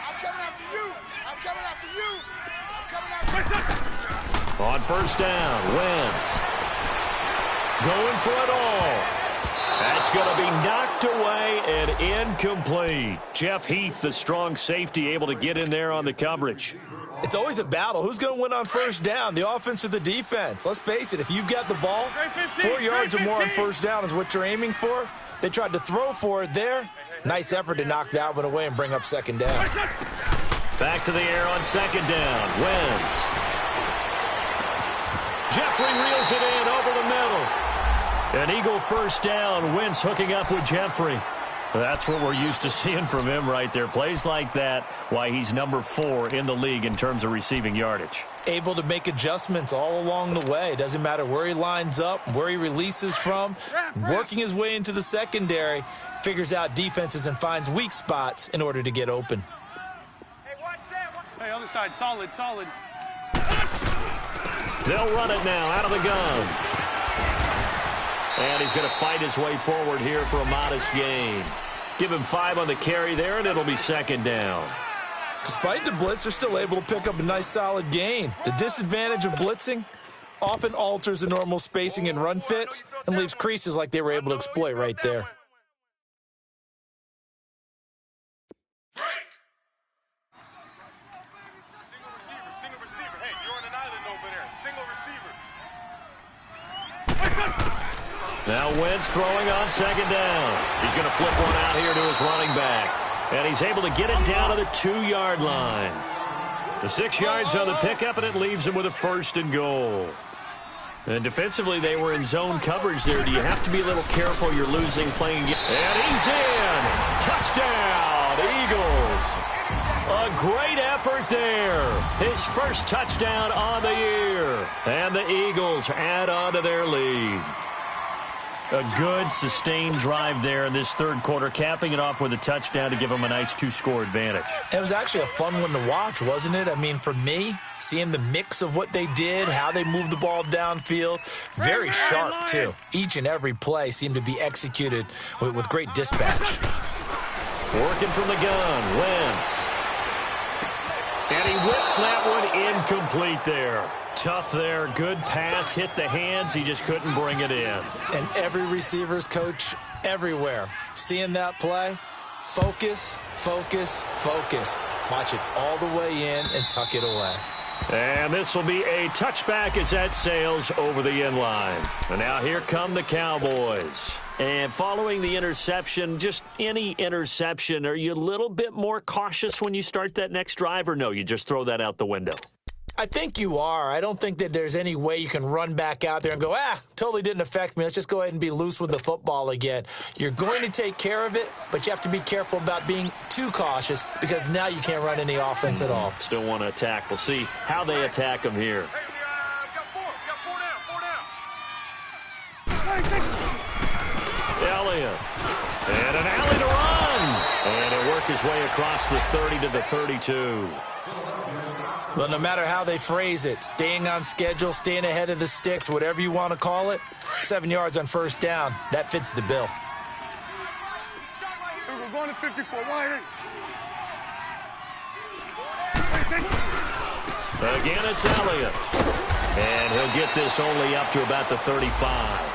I'm coming after you. On first down, Wentz. Going for it all. That's going to be knocked away and incomplete. Jeff Heath, the strong safety, able to get in there on the coverage. It's always a battle. Who's going to win on first down, the offense or the defense? Let's face it, if you've got the ball, 4 yards or more on first down is what you're aiming for. They tried to throw for it there. Nice effort to knock that one away and bring up 2nd down. Back to the air on 2nd down. Wentz. Jeffrey reels it in over the middle. An Eagle first down. Wentz hooking up with Jeffrey. That's what we're used to seeing from him right there. Plays like that, why he's number 4 in the league in terms of receiving yardage. Able to make adjustments all along the way. Doesn't matter where he lines up, where he releases from. Working his way into the secondary. Figures out defenses and finds weak spots in order to get open. Hey, other side, solid. They'll run it now out of the gun. And he's going to fight his way forward here for a modest gain. Give him 5 on the carry there, and it'll be 2nd down. Despite the blitz, they're still able to pick up a nice, solid gain. The disadvantage of blitzing often alters the normal spacing and run fits and leaves creases like they were able to exploit right there. Single receiver. Hey, you're on an island over there. Single receiver. Now Wentz throwing on 2nd down. He's going to flip one out here to his running back. And he's able to get it down to the 2-yard line. The 6 yards on the pickup, and it leaves him with a 1st and goal. And defensively, they were in zone coverage there. Do you have to be a little careful? You're losing playing again. And he's in. Touchdown, Eagles. A great effort there. His first touchdown on the year. And the Eagles add on to their lead. A good, sustained drive there in this third quarter, capping it off with a touchdown to give them a nice 2-score advantage. It was actually a fun one to watch, wasn't it? I mean, for me, seeing the mix of what they did, how they moved the ball downfield, very sharp, too. Each and every play seemed to be executed with great dispatch. Working from the gun, Wentz. And he whips that one incomplete there. Tough there. Good pass. Hit the hands. He just couldn't bring it in. And every receiver's coach everywhere, seeing that play, focus, focus, focus. Watch it all the way in and tuck it away. And this will be a touchback as that sails over the end line. And now here come the Cowboys. And following the interception, just any interception, are you a little bit more cautious when you start that next drive, or no, you just throw that out the window? I think you are. I don't think that there's any way you can run back out there and go, totally didn't affect me. Let's just go ahead and be loose with the football again. You're going to take care of it, but you have to be careful about being too cautious because now you can't run any offense at all. Still want to attack. We'll see how they attack them here. Hey, we got four down. Elliott. And an alley to run. And he'll work his way across the 30 to the 32. Well, no matter how they phrase it, staying on schedule, staying ahead of the sticks, whatever you want to call it, 7 yards on first down, that fits the bill. We're going to 54. Wide eight. Again, it's Elliott. And he'll get this only up to about the 35.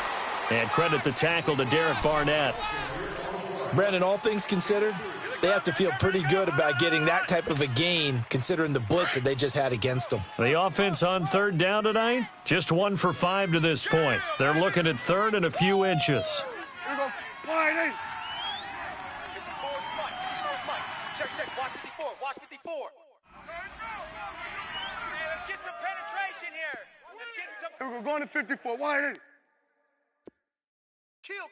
And credit the tackle to Derek Barnett. Brandon, all things considered, they have to feel pretty good about getting that type of a gain, considering the blitz that they just had against them. The offense on third down tonight, just 1 for 5 to this point. They're looking at third and a few inches. Here we go. Wide eight. 54 is Mike. 54 is Mike. Check. Watch 54. Watch 54. Let's get some penetration here. Let's get some. Here we go. Going to 54. Wide eight. Kill.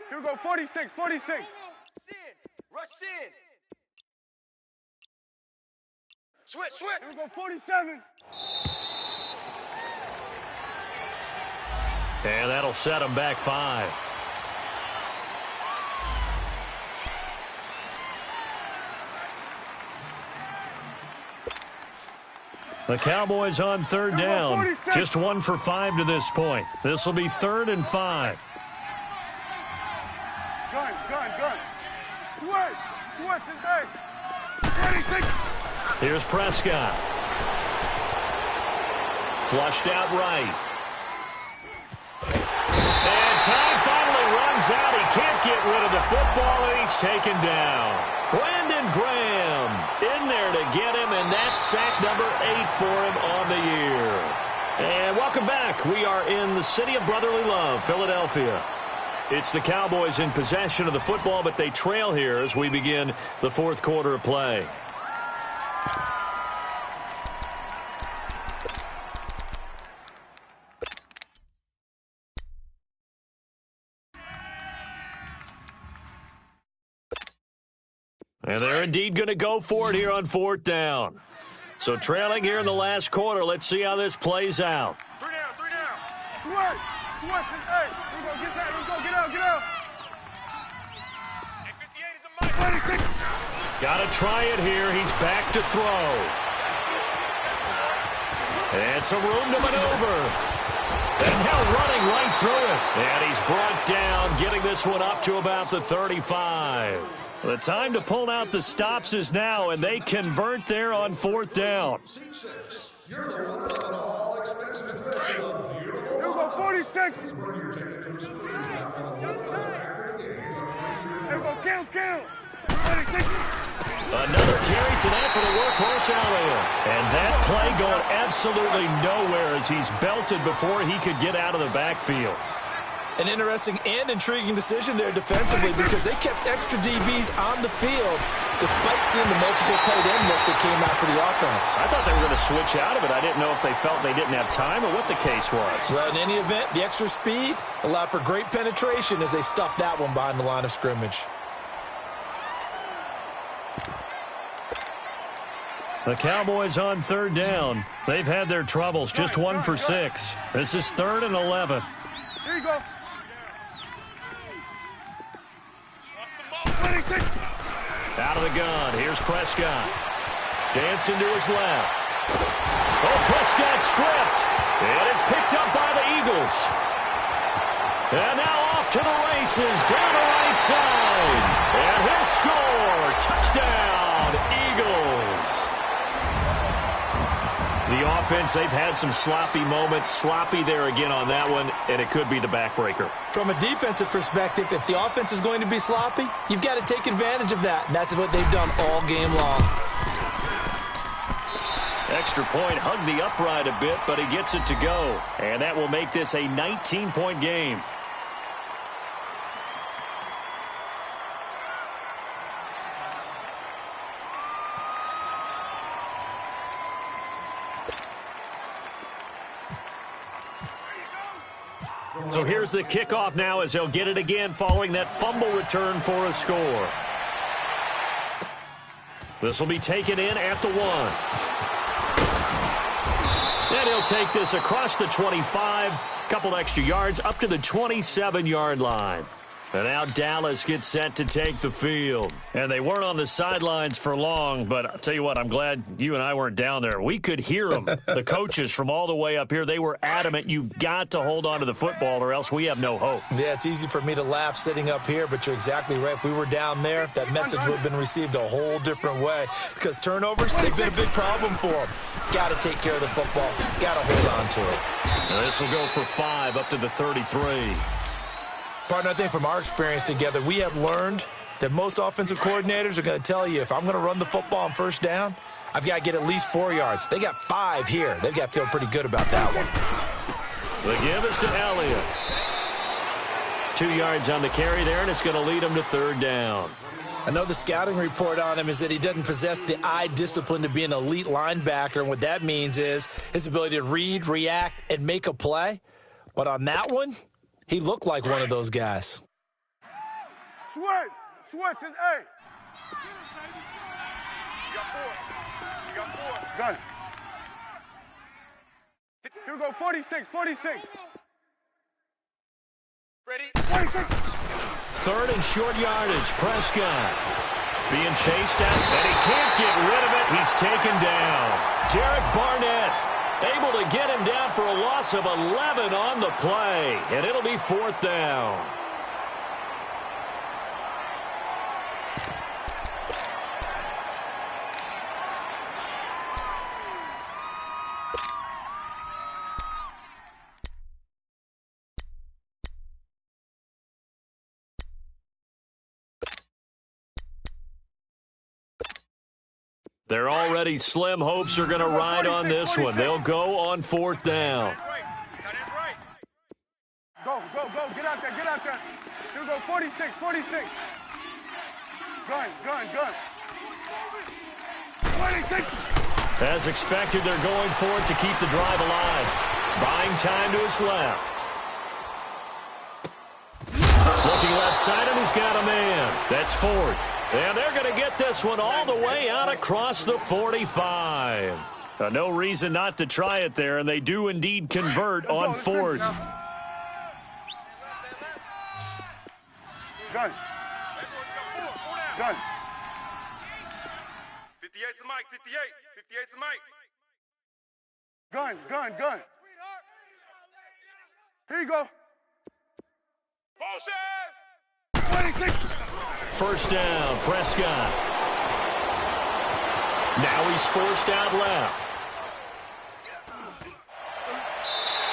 Here we go. 46. Rush in. Switch. Here we go. 47. And that'll set them back 5. The Cowboys on third down. Just 1 for 5 to this point. This will be 3rd and 5. Gun. Switch and hey. 26. Here's Prescott. Flushed out right. And time finally runs out. He can't get rid of the football, and he's taken down. Brandon Graham in there to get him, and that's sack number 8 for him on the year. And welcome back. We are in the city of brotherly love, Philadelphia. It's the Cowboys in possession of the football, but they trail here as we begin the fourth quarter of play. And they're indeed going to go for it here on 4th down. So trailing here in the last quarter. Let's see how this plays out. 3 down. Switch and hey. Here we go. Get that. Here we go. Get out. Hey, 58 is a Mike. 26. Got to try it here. He's back to throw. And some room to maneuver. And now running right through it. And he's brought down, getting this one up to about the 35. The time to pull out the stops is now, and they convert there on 4th down. Here we go. 46. Here we go. Kill. 26. Another carry tonight for the workhorse Elliott. And that play going absolutely nowhere as he's belted before he could get out of the backfield. An interesting and intriguing decision there defensively because they kept extra DBs on the field despite seeing the multiple tight end look that came out for the offense. I thought they were going to switch out of it. I didn't know if they felt they didn't have time or what the case was. Well, in any event, the extra speed allowed for great penetration as they stuffed that one behind the line of scrimmage. The Cowboys on third down. They've had their troubles, just 1 for 6. This is 3rd and 11. Here you go. Out of the gun. Here's Prescott. Dancing to his left. Oh, Prescott stripped. It is picked up by the Eagles. And now off to the races down the right side. And he'll score. Touchdown, Eagles. The offense, they've had some sloppy moments. Sloppy there again on that one, and it could be the backbreaker. From a defensive perspective, if the offense is going to be sloppy, you've got to take advantage of that, and that's what they've done all game long. Extra point, hugged the upright a bit, but he gets it to go. And that will make this a 19-point game. So here's the kickoff now as they'll get it again following that fumble return for a score. This will be taken in at the 1. And he'll take this across the 25, couple extra yards up to the 27-yard line. And now Dallas gets set to take the field. And they weren't on the sidelines for long, but I'll tell you what, I'm glad you and I weren't down there. We could hear them. The coaches from all the way up here, they were adamant, you've got to hold on to the football or else we have no hope. Yeah, it's easy for me to laugh sitting up here, but you're exactly right. If we were down there, that message would have been received a whole different way because turnovers, they've been a big problem for them. Got to take care of the football. Got to hold on to it. Now this will go for 5 up to the 33. Partner, I think from our experience together, we have learned that most offensive coordinators are going to tell you if I'm going to run the football on first down, I've got to get at least 4 yards. They got 5 here. They've got to feel pretty good about that one. The give is to Elliott. 2 yards on the carry there, and it's going to lead him to 3rd down. I know the scouting report on him is that he doesn't possess the eye discipline to be an elite linebacker, and what that means is his ability to read, react, and make a play. But on that one, he looked like one of those guys. Switch is A. You got 4. You got 4. Gun. Here we go, 46. Ready? 46. 3rd and short yardage. Prescott being chased out, and he can't get rid of it. He's taken down. Derek Barnett able to get him down for a loss of 11 on the play, and it'll be 4th down. Their already slim hopes are going to ride on this one. They'll go on 4th down. Go. Get out there. Here we go, 46. Gun. 26. As expected, they're going for it to keep the drive alive. Buying time to his left. Looking left side, and he's got a man. That's Ford. And they're going to get this one all the way out across the 45. No reason not to try it there, and they do indeed convert on 4th. Gun. 58's the mic, 58. 58's the mic. Gun. Here you go. Motion! 26. 1st down, Prescott. Now he's forced out left.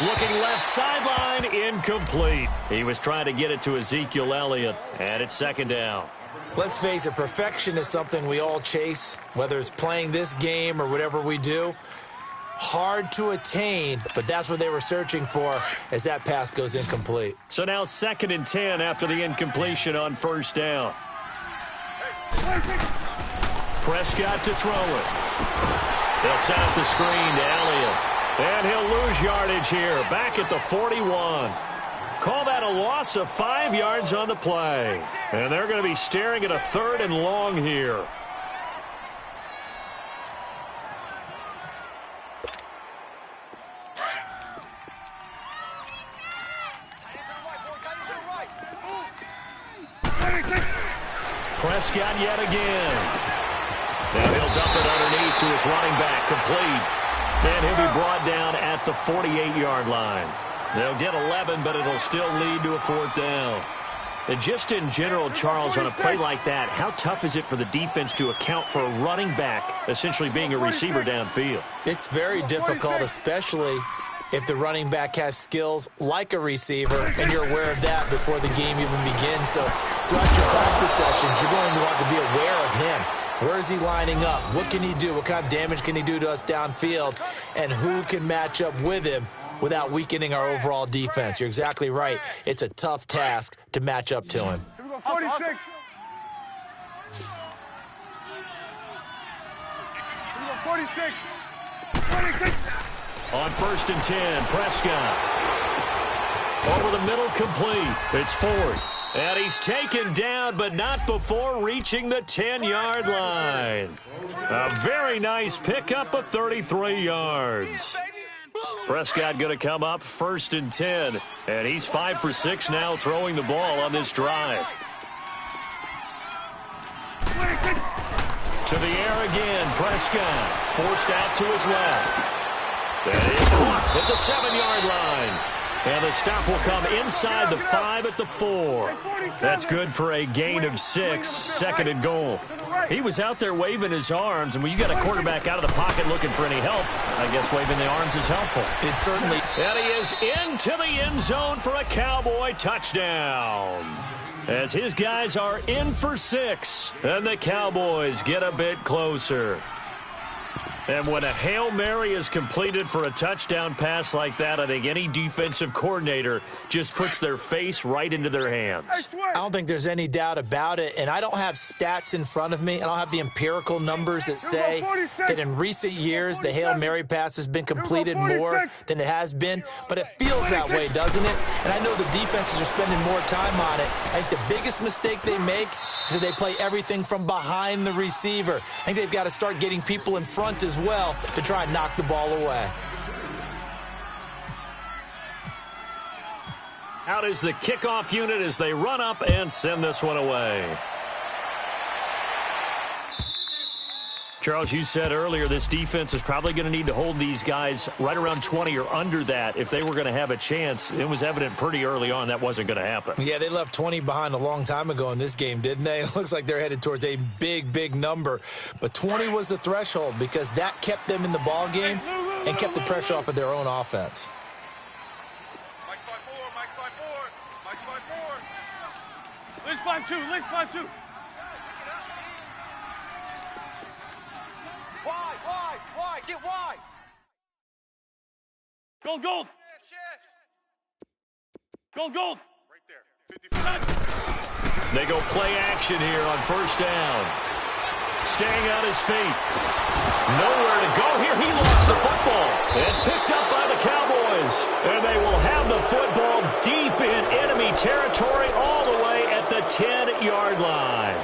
Looking left sideline, incomplete. He was trying to get it to Ezekiel Elliott, and it's 2nd down. Let's face it, perfection is something we all chase, whether it's playing this game or whatever we do. hard to attain, but that's what they were searching for as that pass goes incomplete. So now 2nd and 10 after the incompletion on 1st down. Prescott to throw it. They'll set up the screen to Elliott. And he'll lose yardage here, back at the 41. Call that a loss of 5 yards on the play. And they're going to be staring at a 3rd and long here. Prescott yet again. Now he'll dump it underneath to his running back, complete. And he'll be brought down at the 48-yard line. They'll get 11, but it'll still lead to a 4th down. And just in general, Charles, on a play like that, how tough is it for the defense to account for a running back essentially being a receiver downfield? It's very difficult, especially if the running back has skills like a receiver, and you're aware of that before the game even begins. So throughout your practice sessions, you're going to want to be aware of him. Where is he lining up? What can he do? What kind of damage can he do to us downfield? And who can match up with him without weakening our overall defense? You're exactly right. It's a tough task to match up to him. Here we go, 46. Here we go, 46. 46. On 1st and 10, Prescott. Over the middle, complete. It's Ford. And he's taken down, but not before reaching the 10-yard line. A very nice pickup of 33 yards. Prescott going to come up 1st and 10. And he's 5 for 6 now throwing the ball on this drive. To the air again, Prescott. Forced out to his left. That is caught at the 7-yard line. And the stop will come inside the 5 at the 4. That's good for a gain of 6, 2nd and goal. He was out there waving his arms, and when you got a quarterback out of the pocket looking for any help, I guess waving the arms is helpful. It certainly. And he is into the end zone for a Cowboy touchdown. As his guys are in for 6, and the Cowboys get a bit closer. And when a Hail Mary is completed for a touchdown pass like that, I think any defensive coordinator just puts their face right into their hands. I don't think there's any doubt about it, and I don't have stats in front of me. I don't have the empirical numbers that say that in recent years the Hail Mary pass has been completed more than it has been, but it feels that way, doesn't it? And I know the defenses are spending more time on it. I think the biggest mistake they make is that they play everything from behind the receiver. I think they've got to start getting people in front as well to try and knock the ball away. Out is the kickoff unit as they run up and send this one away. Charles, you said earlier this defense is probably going to need to hold these guys right around 20 or under that if they were going to have a chance. It was evident pretty early on that wasn't going to happen. Yeah, they left 20 behind a long time ago in this game, didn't they? It looks like they're headed towards a big, big number. But 20 was the threshold because that kept them in the ball game and kept the pressure off of their own offense. Mike 5-4, Mike 5-4, Mike 5-4. Let's 5-2, let's 5-2. Wide, get wide. Gold, gold. Yes. Gold, gold. Right there. 50. They go play action here on 1st down. Staying on his feet. Nowhere to go here. He lost the football. It's picked up by the Cowboys. And they will have the football deep in enemy territory all the way at the 10-yard line.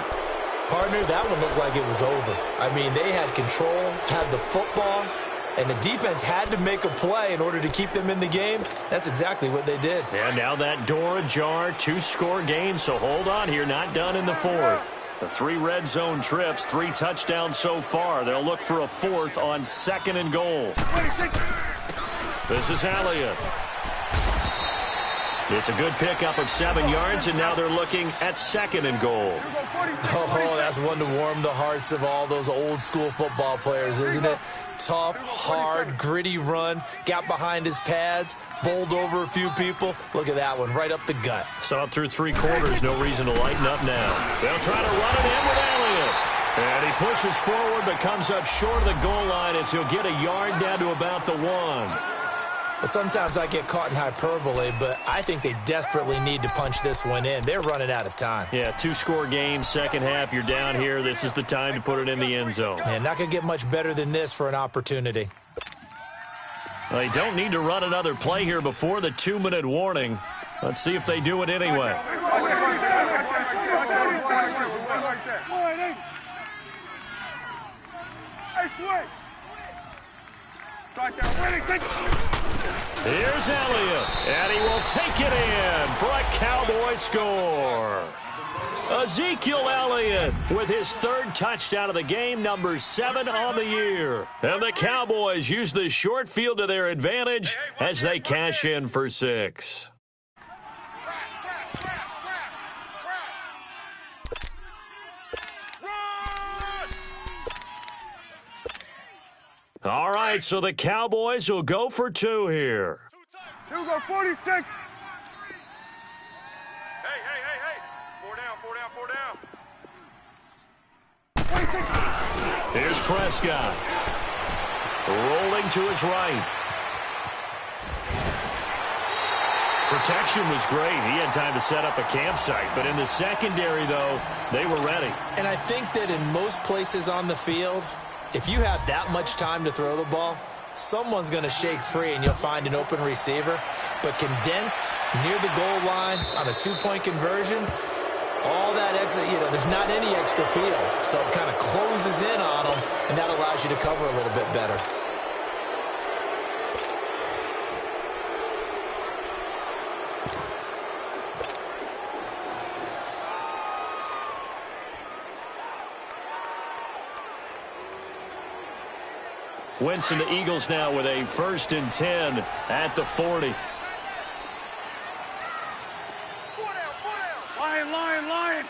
Partner, that one looked like it was over. I mean, they had control, had the football, and the defense had to make a play in order to keep them in the game. That's exactly what they did. And now that door ajar, 2-score game, so hold on here, not done in the 4th. The 3 red zone trips, 3 touchdowns so far. They'll look for a 4th on 2nd and goal. This is Elliott. It's a good pickup of 7 yards, and now they're looking at 2nd and goal. Oh, that's one to warm the hearts of all those old-school football players, isn't it? Tough, hard, gritty run, got behind his pads, bowled over a few people. Look at that one, right up the gut. So up through 3 quarters, no reason to lighten up now. They'll try to run it in with Elliott. And he pushes forward but comes up short of the goal line as he'll get a yard down to about the 1. Well, sometimes I get caught in hyperbole, but I think they desperately need to punch this one in. They're running out of time. Yeah, 2-score game, second half. You're down here. This is the time to put it in the end zone. Man, not going to get much better than this for an opportunity. Well, they don't need to run another play here before the 2-minute warning. Let's see if they do it anyway. Here's Elliott, and he will take it in for a Cowboy score. Ezekiel Elliott with his 3rd touchdown of the game, number 7 on the year. And the Cowboys use the short field to their advantage as they cash in for 6. All right, so the Cowboys will go for 2 here. 2 go 46. Hey. 4 down. 26. Here's Prescott. Rolling to his right. Protection was great. He had time to set up a campsite. But in the secondary, though, they were ready. And I think that in most places on the field, if you have that much time to throw the ball, someone's going to shake free and you'll find an open receiver. But condensed near the goal line on a 2-point conversion, all that extra, there's not any extra field. So it kind of closes in on them, and that allows you to cover a little bit better. Winston, the Eagles now with a 1st and 10 at the 40. Lion.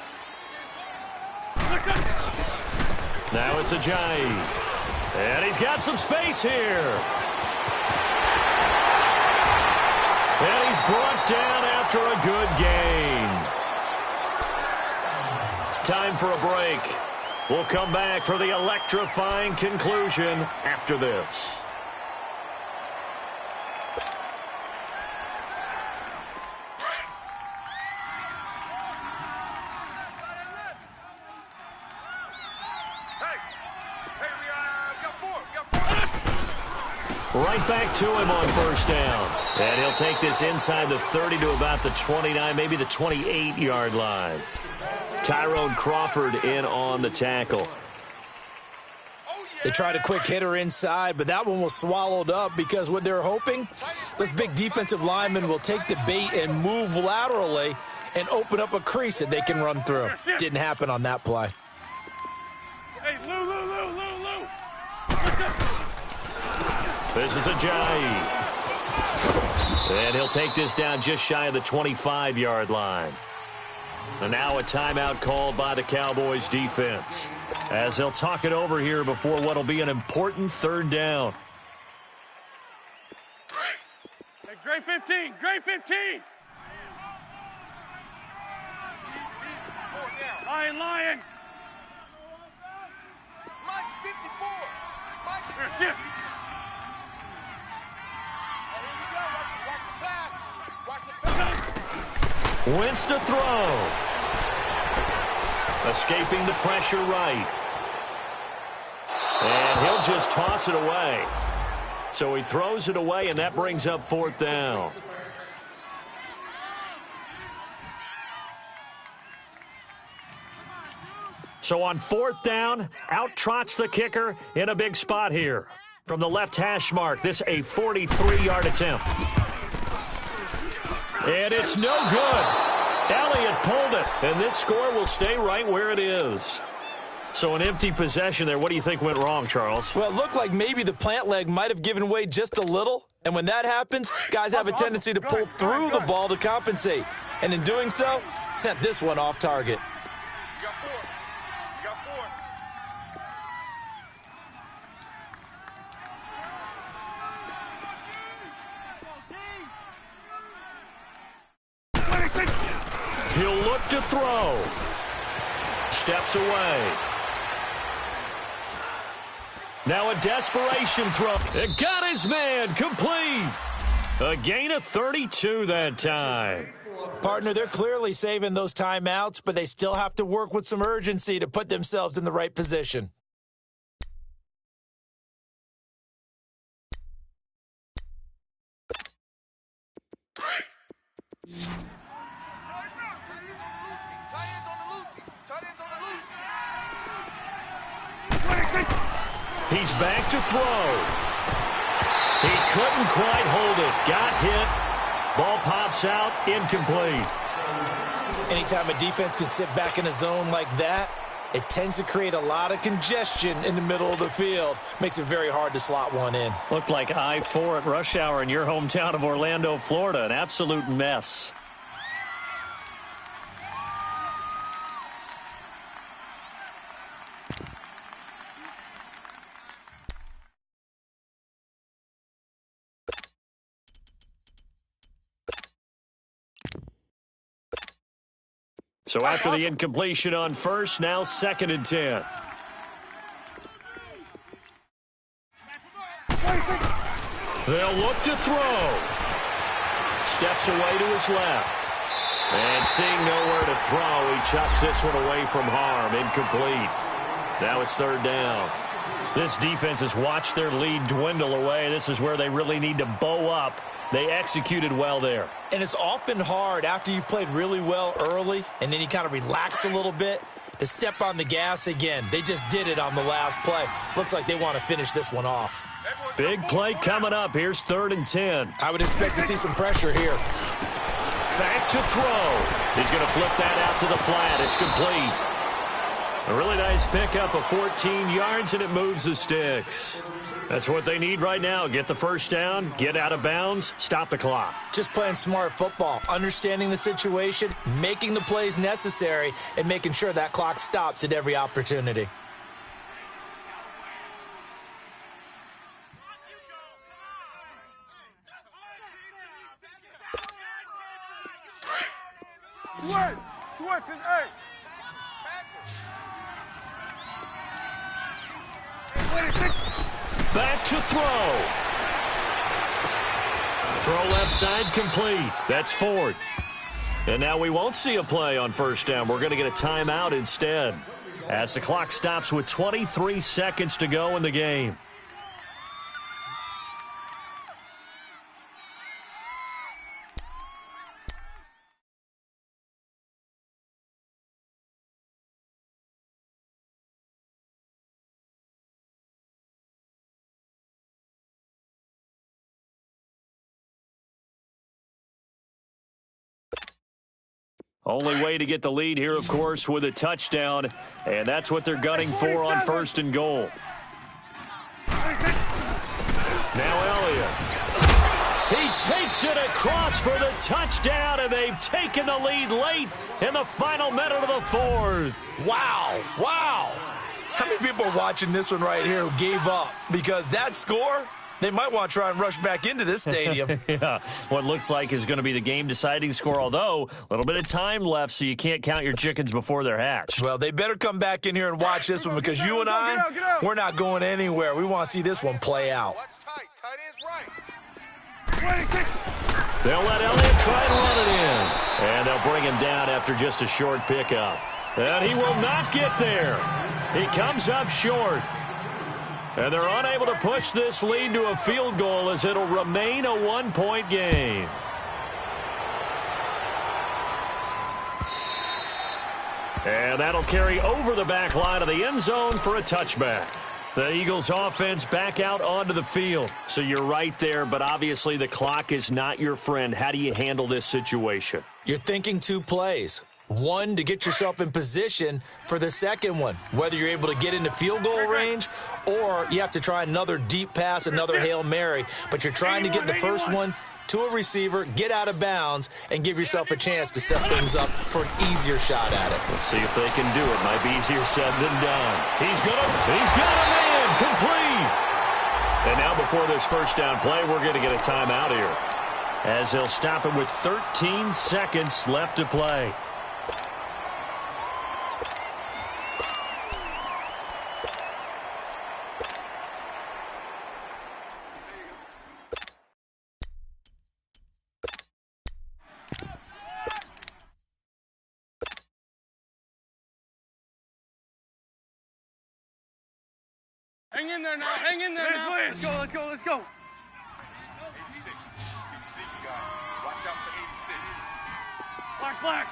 Now it's Ajayi. And he's got some space here. And he's brought down after a good gain. Time for a break. We'll come back for the electrifying conclusion after this. Right back to him on 1st down. And he'll take this inside the 30 to about the 29, maybe the 28-yard line. Tyrone Crawford in on the tackle. They tried a quick hitter inside, but that one was swallowed up because what they're hoping, this big defensive lineman will take the bait and move laterally and open up a crease that they can run through. Didn't happen on that play. Hey, Lou. This is Ajayi. And he'll take this down just shy of the 25-yard line. And now a timeout called by the Cowboys defense as they'll talk it over here before what will be an important 3rd down. Hey, great 15. Lion. Mike's 54. Mike's Here, Wentz to throw. Escaping the pressure right. And he'll just toss it away. So he throws it away, and that brings up 4th down. So on 4th down, out trots the kicker in a big spot here. From the left hash mark, this a 43-yard attempt. And it's no good. Elliott pulled it, and this score will stay right where it is. So an empty possession there. What do you think went wrong, Charles? Well, it looked like maybe the plant leg might have given way just a little. And when that happens, guys have a tendency to pull through the ball to compensate. And in doing so, sent this one off target. You got 4. He'll look to throw. Steps away. Now a desperation throw. It got his man complete. A gain of 32 that time. Partner, they're clearly saving those timeouts, but they still have to work with some urgency to put themselves in the right position. He's back to throw. He couldn't quite hold it. Got hit. Ball pops out. Incomplete. Anytime a defense can sit back in a zone like that, it tends to create a lot of congestion in the middle of the field. Makes it very hard to slot one in. Looked like I-4 at rush hour in your hometown of Orlando, Florida. An absolute mess. So after the incompletion on first, now 2nd and 10. They'll look to throw. Steps away to his left. And seeing nowhere to throw, he chucks this one away from harm. Incomplete. Now it's 3rd down. This defense has watched their lead dwindle away. This is where they really need to bow up. They executed well there. And it's often hard after you've played really well early and then you kind of relax a little bit to step on the gas again. They just did it on the last play. Looks like they want to finish this one off. Big play coming up. Here's 3rd and 10. I would expect to see some pressure here. Back to throw. He's going to flip that out to the flat. It's complete. A really nice pickup of 14 yards, and it moves the sticks. That's what they need right now. Get the first down, get out of bounds, stop the clock. Just playing smart football, understanding the situation, making the plays necessary, and making sure that clock stops at every opportunity. Switch and eight. Back to throw. Throw left side complete. That's 4th. And now we won't see a play on first down. We're going to get a timeout instead as the clock stops with 23 seconds to go in the game. Only way to get the lead here, of course, with a touchdown, and that's what they're gunning for on 1st and goal. Now Elliott. He takes it across for the touchdown, and they've taken the lead late in the final minute of the 4th. Wow, wow. How many people are watching this one right here who gave up? Because that score, they might want to try and rush back into this stadium. Yeah, what looks like is going to be the game-deciding score, although a little bit of time left, so you can't count your chickens before they're hatched. Well, they better come back in here and watch this one because you and I, we're not going anywhere. We want to see this one play out. Tight end's right. They'll let Elliott try and run it in. And they'll bring him down after just a short pickup. And he will not get there. He comes up short. And they're unable to push this lead to a field goal as it'll remain a 1-point game. And that'll carry over the back line of the end zone for a touchback. The Eagles offense back out onto the field. So you're right there, but obviously the clock is not your friend. How do you handle this situation? You're thinking 2 plays. One, to get yourself in position for the second one, whether you're able to get into field goal range or you have to try another deep pass, another Hail Mary. But you're trying to get the first one to a receiver, get out of bounds, and give yourself a chance to set things up for an easier shot at it. Let's see if they can do it. Might be easier said than done. He's got a man complete. And now before this first down play, we're going to get a timeout here as they'll stop it with 13 seconds left to play. Hang in there now. Hang in there now. Let's go, let's go, let's go. 86. Be sneaky, guys. Watch out for 86. Black, black.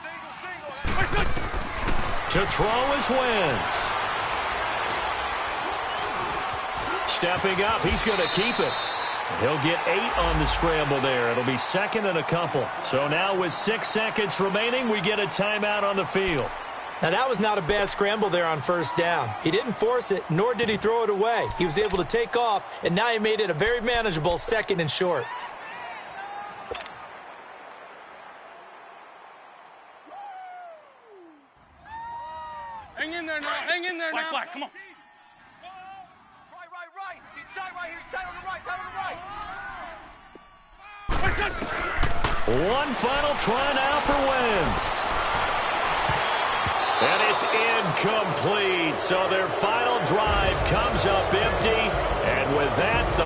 Single. To throw is Wentz. Stepping up, he's going to keep it. He'll get 8 on the scramble there. It'll be second and a couple. So now with 6 seconds remaining, we get a timeout on the field. Now, that was not a bad scramble there on first down. He didn't force it, nor did he throw it away. He was able to take off, and now he made it a very manageable second and short. Hang in there now. Hang in there now. Black, come on. Right. He's tight right here. He's tight on the right. Tight on the right. One final try now for Wentz. And it's incomplete. So their final drive comes up empty. And with that, the